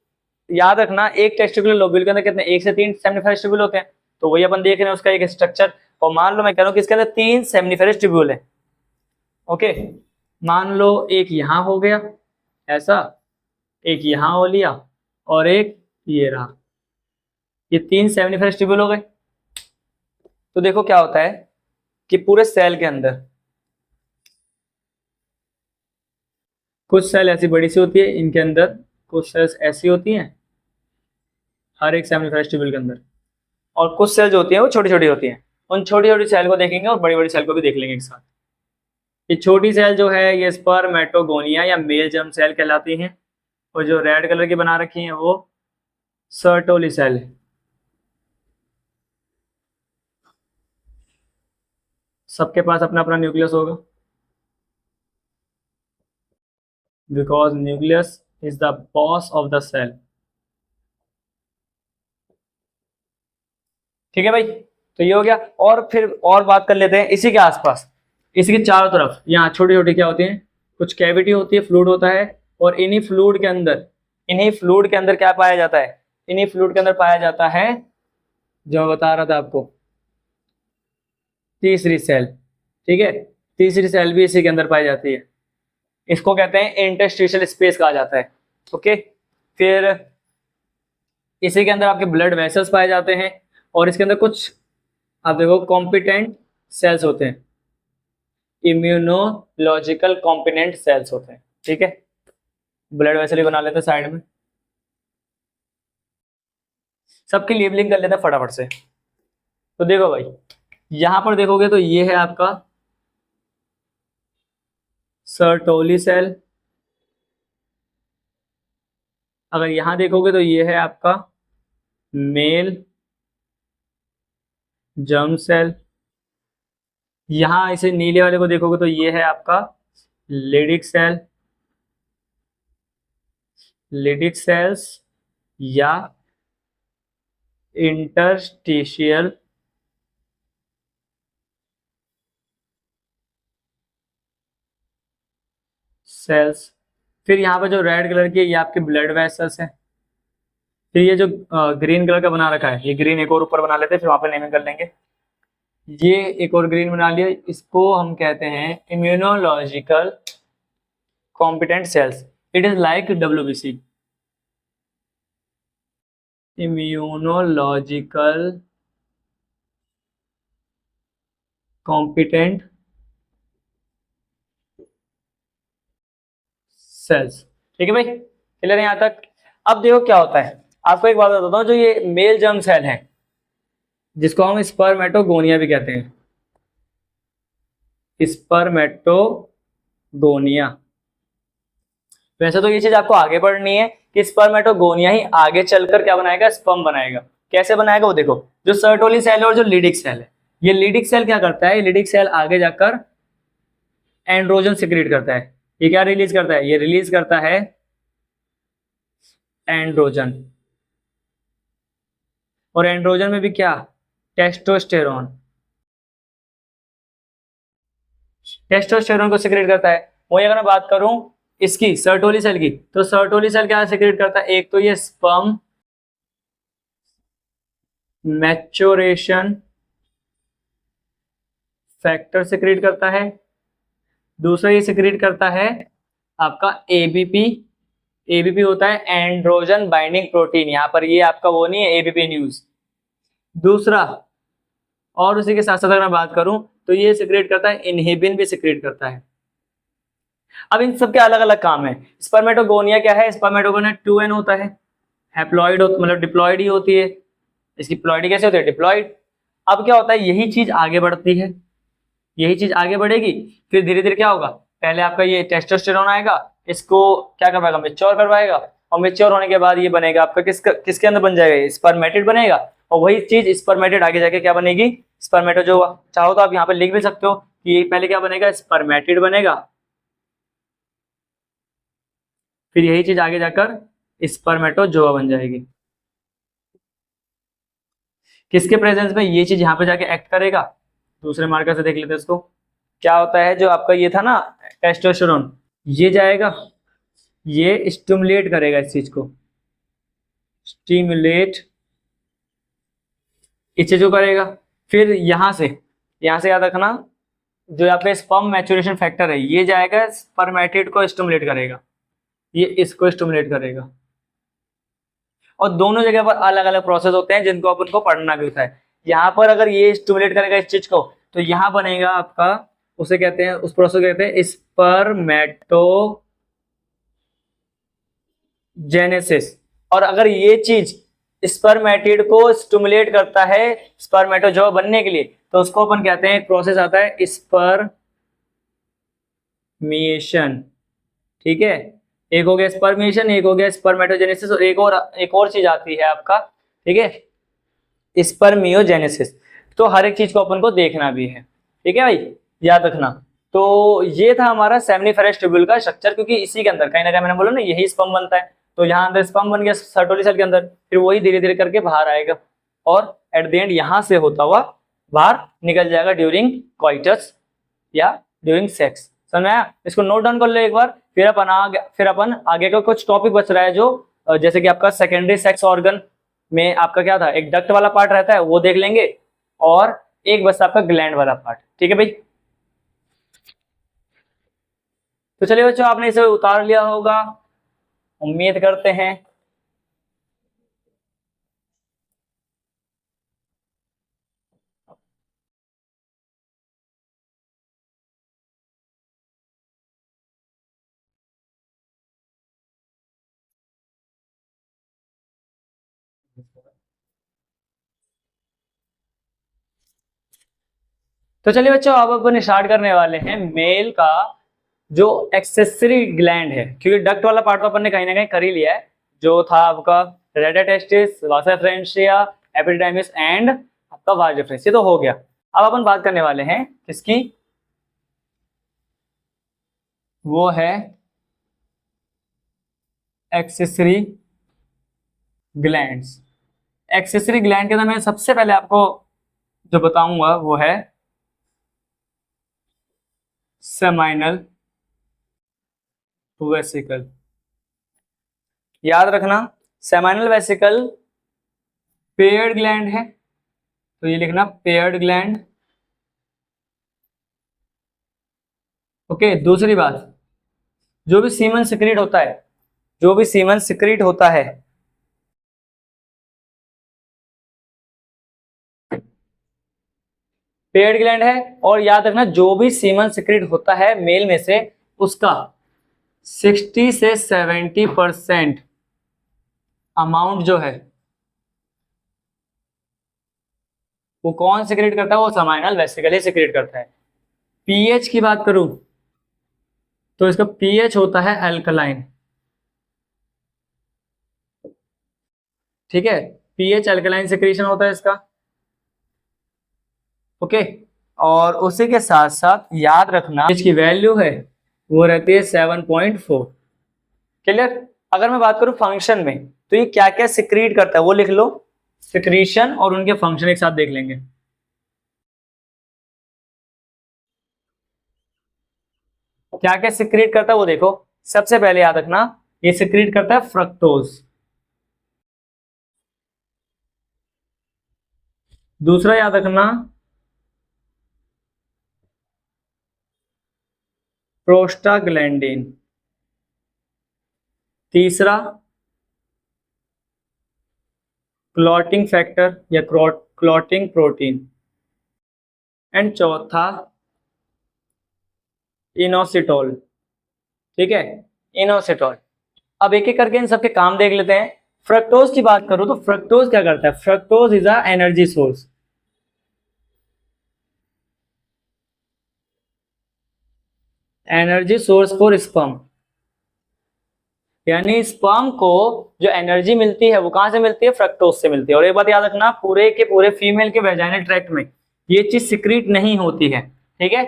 याद रखना एक टेस्टिकुलर लोब्यूल के अंदर कितने, 1 से 3 सेमिनिफेरस ट्यूब्यूल होते हैं। तो वही अपन देख रहे हैं उसका एक स्ट्रक्चर। और मान लो मैं कह रहा हूं कि इसके अंदर 3 सेमिनिफेरस ट्यूब्यूल है। ओके, मान लो एक यहां हो गया ऐसा, एक यहां हो लिया और एक ये रहा, ये 3 सेमिनिफेरस ट्यूब्यूल हो गए। तो देखो क्या होता है कि पूरे सेल के अंदर कुछ सेल ऐसी बड़ी सी होती है, इनके अंदर कुछ सेल्स ऐसी होती हैं हर एक सेमिनिफेरस ट्यूब्यूल के अंदर, और कुछ सेल जो होती हैं वो छोटी छोटी होती हैं। उन छोटी छोटी सेल को देखेंगे और बड़ी बड़ी सेल को भी देख लेंगे एक साथ। ये छोटी सेल जो है ये स्पर्मेटोगोनिया या मेल जर्म सेल कहलाती हैं, और जो रेड कलर की बना रखी हैं वो सर्टोली सेल है। सबके पास अपना अपना न्यूक्लियस होगा, because nucleus is the boss of the cell. ठीक है भाई, तो ये हो गया। और फिर और बात कर लेते हैं इसी के आसपास, इसी के चारों तरफ यहाँ छोटी छोटी क्या होती हैं, कुछ कैविटी होती है, फ्लूइड होता है, और इन्हीं फ्लूइड के अंदर क्या पाया जाता है, इन्हीं फ्लूइड के अंदर पाया जाता है जो मैं बता रहा था आपको, तीसरी सेल। ठीक है, तीसरी सेल भी इसी के अंदर पाई जाती है, इसको कहते हैं इंटरस्टिशियल स्पेस कहा जाता है। ओके, फिर इसी के अंदर आपके ब्लड वेसल्स पाए जाते हैं, और इसके अंदर कुछ आप देखो कॉम्पिटेंट सेल्स होते हैं, इम्यूनोलॉजिकल कॉम्पिटेंट सेल्स होते हैं। ठीक है, ब्लड वेसल ही बना लेते हैं साइड में, सबकी लेबलिंग कर लेते हैं फटाफट से। तो देखो भाई, यहां पर देखोगे तो ये है आपका सर्टोली सेल, अगर यहां देखोगे तो ये है आपका मेल जर्म सेल, यहां इसे नीले वाले को देखोगे तो ये है आपका लिडिक सेल, लिडिक सेल्स या इंटरस्टिशियल सेल्स। फिर यहाँ पर जो रेड कलर की है ये आपके ब्लड वेसल्स हैं। फिर ये जो ग्रीन कलर का बना रखा है, ये ग्रीन एक और ऊपर बना लेते हैं, फिर वहां पर नेमिंग कर लेंगे। ये एक और ग्रीन बना लिया, इसको हम कहते हैं immunological competent cells. It is like WBC, immunological competent cells. ठीक है भाई, क्लियर है यहाँ तक? अब देखो क्या होता है, आपको एक बात बताता हूँ, जो ये मेल जर्म सेल है जिसको हम स्पर्मेटोगोनिया भी कहते हैं, स्पर्मेटोगोनिया। वैसे तो ये चीज आपको आगे बढ़नी है कि स्पर्मेटोगोनिया ही आगे चलकर क्या बनाएगा, स्पर्म बनाएगा। कैसे बनाएगा वो देखो, जो सर्टोली सेल है और जो लिडिक सेल है, ये लिडिक सेल क्या करता है, लिडिक सेल आगे जाकर एंड्रोजन सिक्रीट करता है। ये क्या रिलीज करता है, ये रिलीज करता है एंड्रोजन, और एंड्रोजन में भी क्या, टेस्टोस्टेरोन, टेस्टोस्टेरोन को सिक्रेट करता है। वही अगर मैं बात करूं इसकी सर्टोली सेल की, तो सर्टोली सेल क्या सिक्रेट करता है, एक तो ये स्पर्म मैच्योरेशन फैक्टर सिक्रेट करता है, दूसरा ये सिक्रेट करता है आपका एबीपी। एबीपी होता है एंड्रोजन बाइंडिंग प्रोटीन, यहां पर ये आपका वो नहीं है एबीपी न्यूज। दूसरा, और उसी के साथ साथ अगर मैं बात करूं तो ये सिक्रेट करता है इनहिबिन भी सिक्रेट करता है। अब इन सब के अलग अलग काम है। स्पर्मेटोगोनिया क्या है? स्पर्मेटोगोनिया 2n होता है, हैप्लॉइड मतलब डिप्लॉइड ही होती है। इसकी प्लॉइडी कैसे होती है? डिप्लॉइड। अब क्या होता है, यही चीज आगे बढ़ती है, यही चीज आगे बढ़ेगी, फिर धीरे धीरे क्या होगा, पहले आपका ये टेस्टोस्टेरोन आएगा, इसको क्या करवाएगा, मेच्योर करवाएगा, और मेच्योर होने के बाद ये बनेगा आपका किसके अंदर बन जाएगा, स्पर्मेटिड बनेगा। और वही चीज स्पर्मेटिड आगे जाके क्या बनेगी, स्पर्मेटो जो चाहो तो आप यहाँ पे लिख भी सकते हो कि ये पहले क्या बनेगा, स्पर्मेटिड बनेगा, फिर यही चीज आगे जाकर स्पर्मेटोजोआ बन जाएगी। किसके प्रेजेंस में ये चीज यहाँ पे जाके एक्ट करेगा, दूसरे मार्कर से देख लेते हैं इसको। क्या होता है, जो आपका ये था ना टेस्टोस्टेरोन, ये जाएगा, ये स्टिमुलेट करेगा इस चीज को, स्टिमुलेट इस चीज को करेगा। फिर यहां से याद रखना, जो यहाँ पे स्पर्म मैच्योरेशन फैक्टर है ये जाएगा स्पर्मेटिड को स्टिमुलेट करेगा, ये इसको स्टिमुलेट करेगा। और दोनों जगह पर अलग अलग प्रोसेस होते हैं जिनको अपन को पढ़ना भी होता है। यहाँ पर अगर ये स्टिमुलेट करेगा इस चीज को, तो यहाँ बनेगा आपका, उसे कहते हैं, उस प्रोसेस कहते हैं स्पर्मेटोजेनेसिस। और अगर ये चीज स्पर्मेटिड को स्टिमुलेट करता है स्पर्मेटोजोआ बनने के लिए, तो उसको अपन कहते हैं, एक प्रोसेस आता है स्पर्मिएशन। ठीक है, एक हो गया स्पर्मिएशन, एक हो गया स्पर्मेटोजेनेसिस, और एक और चीज आती है आपका, ठीक है, स्पर्मियोजेनेसिस। तो हर एक चीज को अपन को देखना भी है, ठीक है भाई, याद रखना। तो ये था हमारा सेमिनिफेरस ट्यूब्यूल का स्ट्रक्चर, क्योंकि इसी के अंदर कहीं ना कहीं मैंने बोला ना यही स्पर्म बनता है, तो यहाँ अंदर स्पर्म बन गया सर्टोली सेल के अंदर, फिर वही धीरे धीरे करके बाहर आएगा, और एट द एंड यहाँ से होता हुआ बाहर निकल जाएगा ड्यूरिंग कॉइटस या ड्यूरिंग सेक्स। समझ में आया? इसको नोट डाउन कर लो एक बार, फिर अपन आगे का कुछ टॉपिक बच रहा है, जो जैसे कि आपका सेकेंडरी सेक्स ऑर्गन में आपका क्या था, एक डक्ट वाला पार्ट रहता है वो देख लेंगे, और एक बस आपका ग्लैंड वाला पार्ट। ठीक है भाई, तो चलिए बच्चों, आपने इसे उतार लिया होगा, उम्मीद करते हैं। तो चलिए बच्चों, अब अपन स्टार्ट करने वाले हैं मेल का जो एक्सेसरी ग्लैंड है, क्योंकि डक्ट वाला पार्ट तो अपन ने कहीं ना कहीं कर ही लिया है, जो था आपका रेडा टेस्टिस, वासा फ्रेंशिया, एपिडिडाइमिस एंड आपका वास डिफरेंस, ये तो हो गया। अब अपन बात करने वाले हैं किसकी, वो है एक्सेसरी ग्लैंड्स। एक्सेसरी ग्लैंड के अंदर मैं सबसे पहले आपको जो बताऊंगा वो है सेमाइनल वेसिकल। याद रखना, सेमाइनल वेसिकल पेयर्ड ग्लैंड है, तो ये लिखना पेयर्ड ग्लैंड। ओके, दूसरी बात, जो भी सीमन सिक्रीट होता है, जो भी सीमन सिक्रीट होता है, पेयर्ड ग्लैंड है। और याद रखना, जो भी सीमन सिक्रीट होता है मेल में से, उसका 60 से 70% अमाउंट जो है वो कौन सिक्रेट करता है, वो सेमाइनल वेसिकल ही सिक्रेट करता है। पीएच की बात करूं तो इसका पीएच होता है अल्कलाइन। ठीक है, पीएच अल्कलाइन सिक्रेशन होता है इसका। ओके, और उसी के साथ साथ याद रखना इसकी वैल्यू है वो रहती है 7.4। क्लियर? अगर मैं बात करूं फंक्शन में, तो ये क्या क्या सिक्रीट करता है वो लिख लो, सिक्रीशन और उनके फंक्शन एक साथ देख लेंगे। क्या क्या सिक्रीट करता है वो देखो। सबसे पहले याद रखना, ये सिक्रीट करता है फ्रक्टोज। दूसरा याद रखना प्रोस्टाग्लैंडिन। तीसरा क्लॉटिंग फैक्टर या क्लॉटिंग प्रोटीन। एंड चौथा इनोसिटोल। ठीक है, इनोसिटॉल। अब एक एक करके इन सबके काम देख लेते हैं। फ्रक्टोज की बात करूं तो फ्रक्टोज क्या करता है? Fructose is a energy source. Energy source for sperm, यानी स्पर्म को जो एनर्जी मिलती है वो कहां से मिलती है? फ्रक्टोज से मिलती है। और एक बात याद रखना, पूरे के पूरे फीमेल के वेजाइनल ट्रैक्ट में ये चीज सिक्रीट नहीं होती है, ठीक है।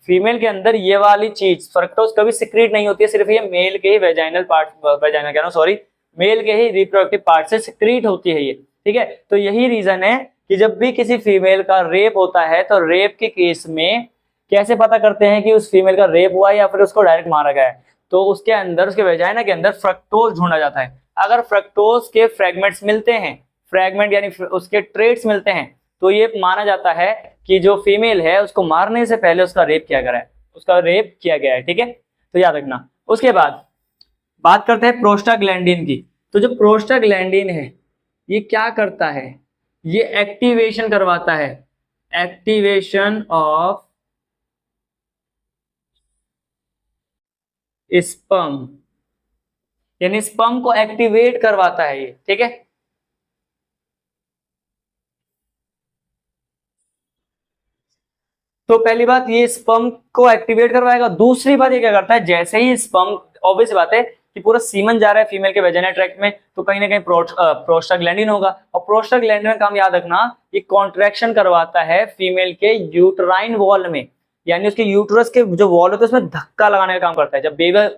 फीमेल के अंदर ये वाली चीज फ्रक्टोज कभी सिक्रीट नहीं होती है, सिर्फ ये मेल के ही वेजाइनल पार्ट, वेजाइनल कह रहा हूं सॉरी, मेल के ही रिप्रोडक्टिव पार्ट से सिक्रीट होती है ये, ठीक है। तो यही रीजन है कि जब भी किसी फीमेल का रेप होता है तो रेप के केस में कैसे पता करते हैं कि उस फीमेल का रेप हुआ है या फिर उसको डायरेक्ट मारा गया है? तो उसके अंदर, उसके वेजाइना के अंदर फ्रक्टोज ढूंढा जाता है। अगर फ्रक्टोज के फ्रेगमेंट्स मिलते हैं, फ्रेगमेंट यानी उसके ट्रेट्स मिलते हैं, तो ये माना जाता है कि जो फीमेल है उसको मारने से पहले उसका रेप किया गया है, उसका रेप किया गया है, ठीक है। तो याद रखना। उसके बाद बात करते हैं प्रोस्टाग्लैंडिन की। तो जो प्रोस्टाग्लैंडिन है ये क्या करता है? ये एक्टिवेशन करवाता है, एक्टिवेशन ऑफ स्पर्म, यानी स्पर्म को एक्टिवेट करवाता है ये, ठीक है। तो पहली बात ये स्पर्म को एक्टिवेट करवाएगा। दूसरी बात ये क्या करता है, जैसे ही स्पर्म, ऑब्वियस बात है कि पूरा सीमन जा रहा है फीमेल के वेजाइनल ट्रैक्ट में, तो कहीं ना कहीं प्रोस्टाग्लैंडिन होगा। और प्रोस्टाग्लैंडिन का काम याद रखना, ये कॉन्ट्रैक्शन करवाता है फीमेल के यूटराइन वॉल में, यानी उसके यूटरस के जो वॉल होता है उसमें धक्का लगाने का काम करता है।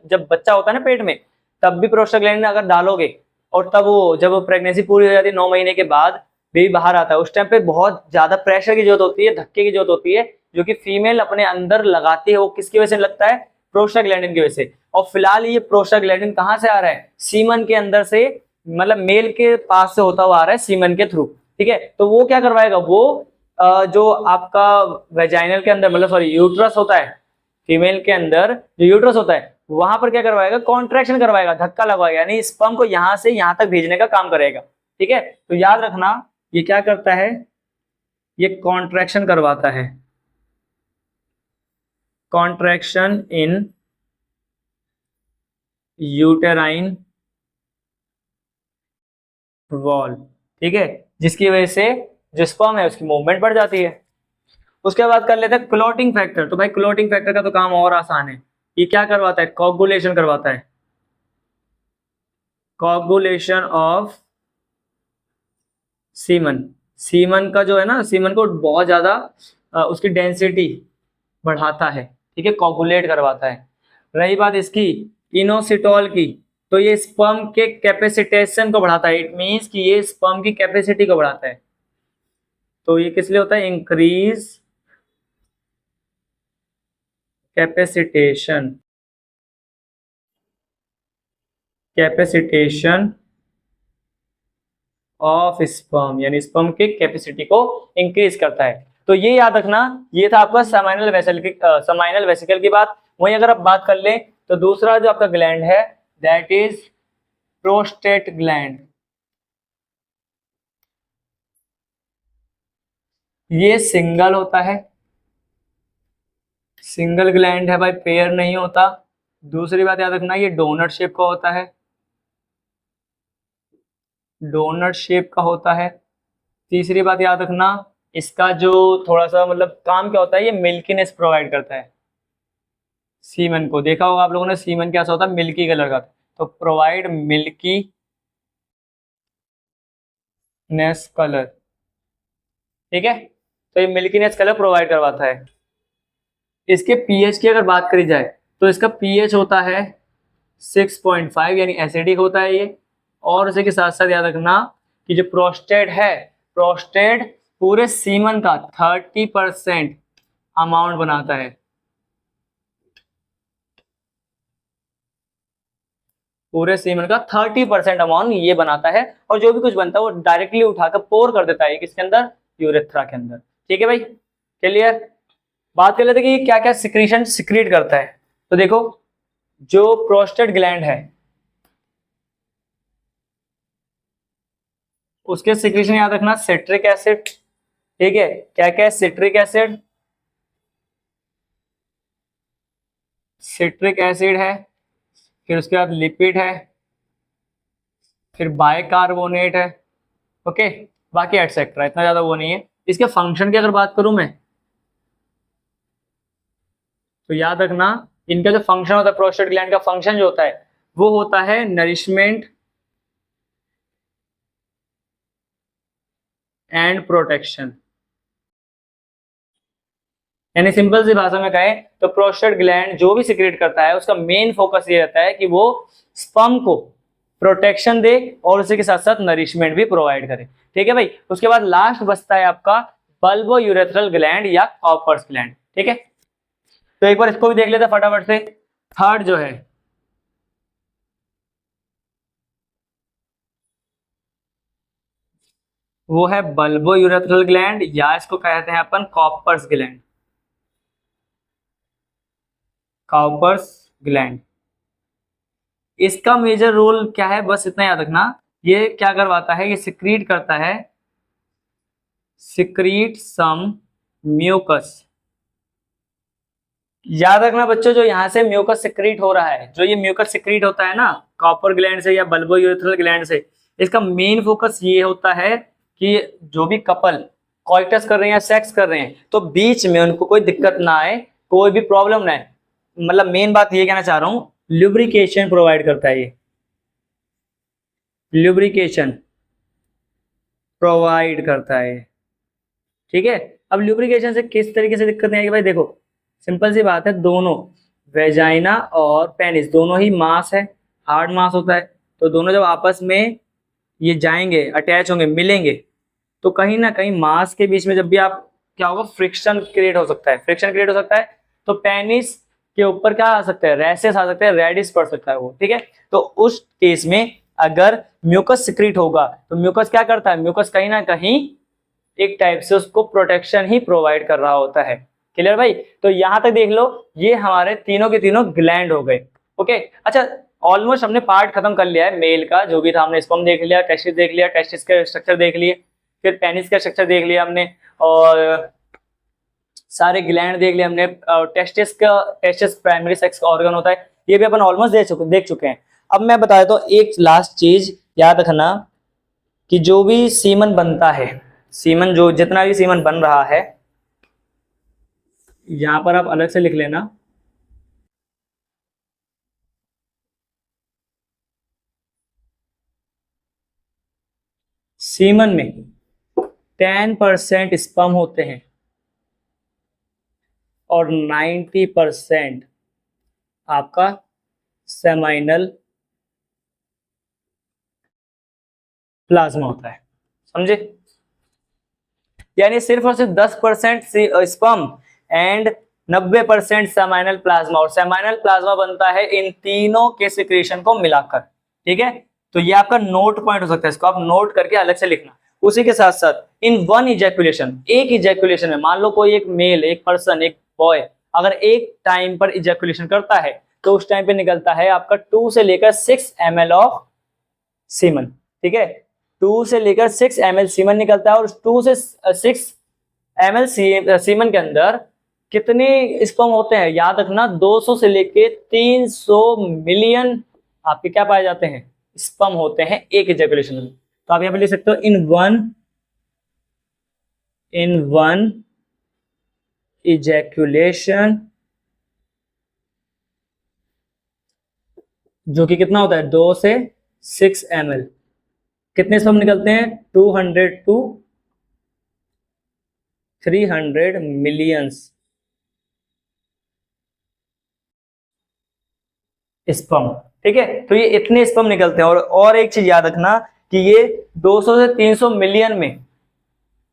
जब बच्चा होता है ना पेट में, तब भी प्रोस्टाग्लैंडिन अगर डालोगे, और तब वो जब प्रेगनेंसी पूरी हो जाती है 9 महीने के बाद बेबी बाहर आता है, उस टाइम पे बहुत ज्यादा प्रेशर की जरूरत होती है, धक्के की जरूरत होती है, जो कि फीमेल अपने अंदर लगाती है। वो किसकी वजह से लगता है? प्रोस्टाग्लैंडिन की वजह से। और फिलहाल ये प्रोस्टाग्लैंडिन कहां से आ रहा है? सीमन के अंदर से, मतलब मेल के पास से होता हुआ आ रहा है सीमन के थ्रू, ठीक है। तो वो क्या करवाएगा? वो जो आपका वेजाइनल के अंदर, मतलब सॉरी यूट्रस होता है, फीमेल के अंदर जो यूट्रस होता है वहां पर क्या करवाएगा? कॉन्ट्रैक्शन करवाएगा, धक्का लगवाएगा, यानी स्पर्म को यहां से यहां तक भेजने का काम करेगा, ठीक है। तो याद रखना ये क्या करता है? ये कॉन्ट्रैक्शन करवाता है, कॉन्ट्रैक्शन इन यूटेराइन वॉल, ठीक है, जिसकी वजह से जो स्पर्म है उसकी मूवमेंट बढ़ जाती है। उसके बाद कर लेते हैं क्लोटिंग फैक्टर। तो भाई क्लोटिंग फैक्टर का तो काम और आसान है। ये क्या करवाता है? कोगुलेशन करवाता है, कोगुलेशन ऑफ सीमन। सीमन का जो है ना, सीमन को बहुत ज्यादा उसकी डेंसिटी बढ़ाता है, ठीक है, कोगुलेट करवाता है। रही बात इसकी इनोसिटॉल की, तो ये स्पर्म के कैपेसिटेशन को बढ़ाता है। इट मींस कि ये स्पर्म की कैपेसिटी को बढ़ाता है। तो ये किस लिए होता है? Increase capacitation, capacitation of sperm, यानी स्पर्म की कैपेसिटी को इंक्रीज करता है। तो ये याद रखना, ये था आपका समाइनल वेसिकल की, समाइनल वेसिकल की बात। वहीं अगर आप बात कर लें तो दूसरा जो आपका ग्लैंड है दैट इज प्रोस्टेट ग्लैंड। ये सिंगल होता है, सिंगल ग्लैंड है भाई, पेयर नहीं होता। दूसरी बात याद रखना, ये डोनट शेप का होता है, डोनट शेप का होता है। तीसरी बात याद रखना, इसका जो थोड़ा सा मतलब काम क्या होता है, ये मिल्कीनेस प्रोवाइड करता है सीमन को। देखा होगा आप लोगों ने, सीमन कैसा होता है? मिल्की कलर का। तो प्रोवाइड मिल्की नेस कलर, ठीक है। तो ये मिल्कीनेस कलर प्रोवाइड करवाता है। इसके पीएच की अगर बात करी जाए तो इसका पीएच होता है 6.5, यानी एसिडिक होता है ये। और उसी के साथ साथ याद रखना कि जो प्रोस्टेट है, प्रोस्टेट पूरे सीमन का 30% अमाउंट बनाता है, पूरे सीमन का 30% अमाउंट ये बनाता है। और जो भी कुछ बनता है वो डायरेक्टली उठाकर पोर कर देता है किसके अंदर? यूरेथ्रा के अंदर, ठीक है भाई, क्लियर। बात कर लेते हैं कि क्या क्या सिक्रीशन सिक्रीट करता है। तो देखो, जो प्रोस्टेट ग्लैंड है उसके सिक्रीशन याद रखना, सिट्रिक एसिड, ठीक है। क्या क्या है? सिट्रिक एसिड, सिट्रिक एसिड है, फिर उसके बाद लिपिड है, फिर बाइकार्बोनेट है। ओके, बाकी एटसेट्रा, इतना ज्यादा वो नहीं है। इसके फंक्शन की अगर बात करूं मैं, तो याद रखना इनका जो फंक्शन होता है, प्रोस्टेट ग्लैंड का फंक्शन जो होता है वो होता है नरिशमेंट एंड प्रोटेक्शन। यानी सिंपल सी भाषा में कहें तो प्रोस्टेट ग्लैंड जो भी सिक्रेट करता है उसका मेन फोकस ये रहता है कि वो स्पर्म को प्रोटेक्शन दे और उसी के साथ साथ नरिशमेंट भी प्रोवाइड करे। ठीक है भाई। उसके बाद लास्ट बचता है आपका बल्बो यूरेथ्रल ग्लैंड या कॉपर्स ग्लैंड। ठीक है, तो एक बार इसको भी देख लेते हैं फटाफट से। थर्ड जो है वो है बल्बो यूरेथ्रल ग्लैंड या इसको कहते हैं अपन कॉपर्स ग्लैंड, कॉपर्स ग्लैंड। इसका मेजर रोल क्या है, बस इतना याद रखना, ये क्या करवाता है, ये सिक्रीट करता है, सिक्रीट सम म्यूकस। याद रखना बच्चों, जो यहाँ से म्यूकस सिक्रीट हो रहा है, जो ये म्यूकस सिक्रीट होता है ना कॉपर ग्लैंड से या बल्बो यूरेथ्रल ग्लैंड से, इसका मेन फोकस ये होता है कि जो भी कपल कॉइटस कर रहे हैं या सेक्स कर रहे हैं तो बीच में उनको कोई दिक्कत ना आए, कोई भी प्रॉब्लम ना आए। मतलब मेन बात ये कहना चाह रहा हूँ, ल्यूब्रिकेशन प्रोवाइड करता है ये, ल्यूब्रिकेशन प्रोवाइड करता है। ठीक है, अब ल्यूब्रिकेशन से किस तरीके से दिक्कत नहीं आएगी भाई, देखो सिंपल सी बात है, दोनों वेजाइना और पेनिस दोनों ही मांस है, हार्ड मांस होता है। तो दोनों जब आपस में ये जाएंगे, अटैच होंगे, मिलेंगे, तो कहीं ना कहीं मांस के बीच में जब भी आप क्या होगा, फ्रिक्शन क्रिएट हो सकता है, फ्रिक्शन क्रिएट हो सकता है। तो पेनिस के ऊपर क्या आ सकता है, रैशेस आ सकते हैं, रेडिश पड़ सकता है वो। ठीक है, तो उस केस में अगर म्यूकस सिक्रीट होगा तो म्यूकस क्या करता है, म्यूकस कहीं ना कहीं एक टाइप से उसको प्रोटेक्शन ही प्रोवाइड कर रहा होता है। क्लियर भाई। तो यहां तक देख लो, ये हमारे तीनों के तीनों ग्लैंड हो गए। ओके, अच्छा ऑलमोस्ट हमने पार्ट खत्म कर लिया है मेल का, जो भी था हमने स्पर्म देख लिया, टेस्टिस देख लिया, टेस्टिस का स्ट्रक्चर देख लिए, फिर पेनिस का स्ट्रक्चर देख लिया हमने, और सारे ग्लैंड देख लिए हमने। टेस्टिस प्राइमरी सेक्स ऑर्गन होता है, ये भी अपन ऑलमोस्ट देख चुके हैं। अब मैं बता देता हूँ एक लास्ट चीज याद रखना, कि जो भी सीमन बनता है, सीमन जो जितना भी सीमन बन रहा है, यहां पर आप अलग से लिख लेना, सीमन में 10% स्पर्म होते हैं और 90% आपका सेमाइनल प्लाज्मा होता है। समझे? यानी सिर्फ और सिर्फ 10% स्पर्म एंड 90% सेमाइनल प्लाज्मा, और सेमाइनल प्लाज्मा बनता है इन तीनों के सिक्रेशन को मिलाकर। ठीक है, तो ये आपका नोट पॉइंट हो सकता है, इसको आप नोट करके अलग से लिखना। उसी के साथ साथ इन वन इजैकुलेशन, एक इजैकुलेशन में मान लो कोई एक मेल, एक पर्सन, एक बॉय अगर एक टाइम पर इजैकुलेशन करता है तो उस टाइम पे निकलता है आपका 2 से लेकर 6 ml ऑफ सीमन। ठीक है, 2 से लेकर 6 ml सीमन निकलता है, और 2 से 6 ml सीमन के अंदर कितने स्पर्म होते हैं, याद रखना 200 से लेके 300 मिलियन आपके क्या पाए जाते हैं, स्पर्म होते हैं एक इजैकुलेशन में। तो आप यहां पे लिख सकते हो इन वन इजैकुलेशन, जो कि कितना होता है 2 से 6 ml, कितने स्पर्म निकलते हैं 200 टू 300 मिलियंस स्पर्म। ठीक है, तो ये इतने स्पर्म निकलते हैं। और एक चीज याद रखना कि ये 200 से 300 मिलियन में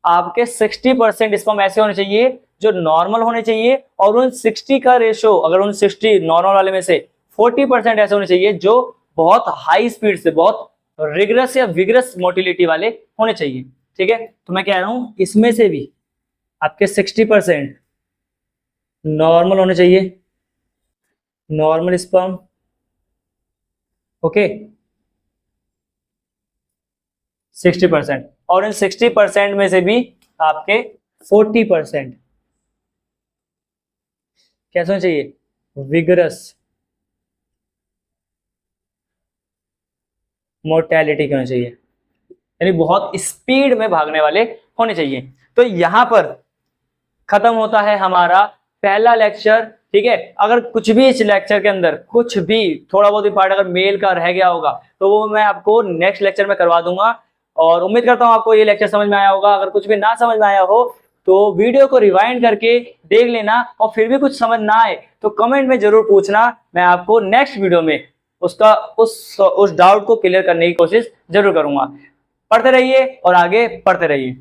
आपके 60% स्पर्म ऐसे होने चाहिए जो नॉर्मल होने चाहिए, और उन 60 का रेशो, अगर उन 60 नॉर्मल वाले में से 40% ऐसे होने चाहिए जो बहुत हाई स्पीड से, बहुत रिगरस या विगरस मोटिलिटी वाले होने चाहिए। ठीक है, तो मैं कह रहा हूं इसमें से भी आपके 60% नॉर्मल होने चाहिए, नॉर्मल स्पर्म। ओके, 60%, और इन 60% में से भी आपके 40% कैसे होने चाहिए, विगरस मोर्टेलिटी की होनी चाहिए, यानी बहुत स्पीड में भागने वाले होने चाहिए। तो यहाँ पर खत्म होता है हमारा पहला लेक्चर, ठीक है। अगर कुछ भी इस लेक्चर के अंदर कुछ भी थोड़ा बहुत भी पार्ट अगर मेल का रह गया होगा तो वो मैं आपको नेक्स्ट लेक्चर में करवा दूंगा। और उम्मीद करता हूँ आपको ये लेक्चर समझ में आया होगा। अगर कुछ भी ना समझ में आया हो तो वीडियो को रिवाइंड करके देख लेना, और फिर भी कुछ समझ ना आए तो कमेंट में जरूर पूछना, मैं आपको नेक्स्ट वीडियो में उसका उस डाउट को क्लियर करने की कोशिश जरूर करूंगा। पढ़ते रहिए और आगे पढ़ते रहिए।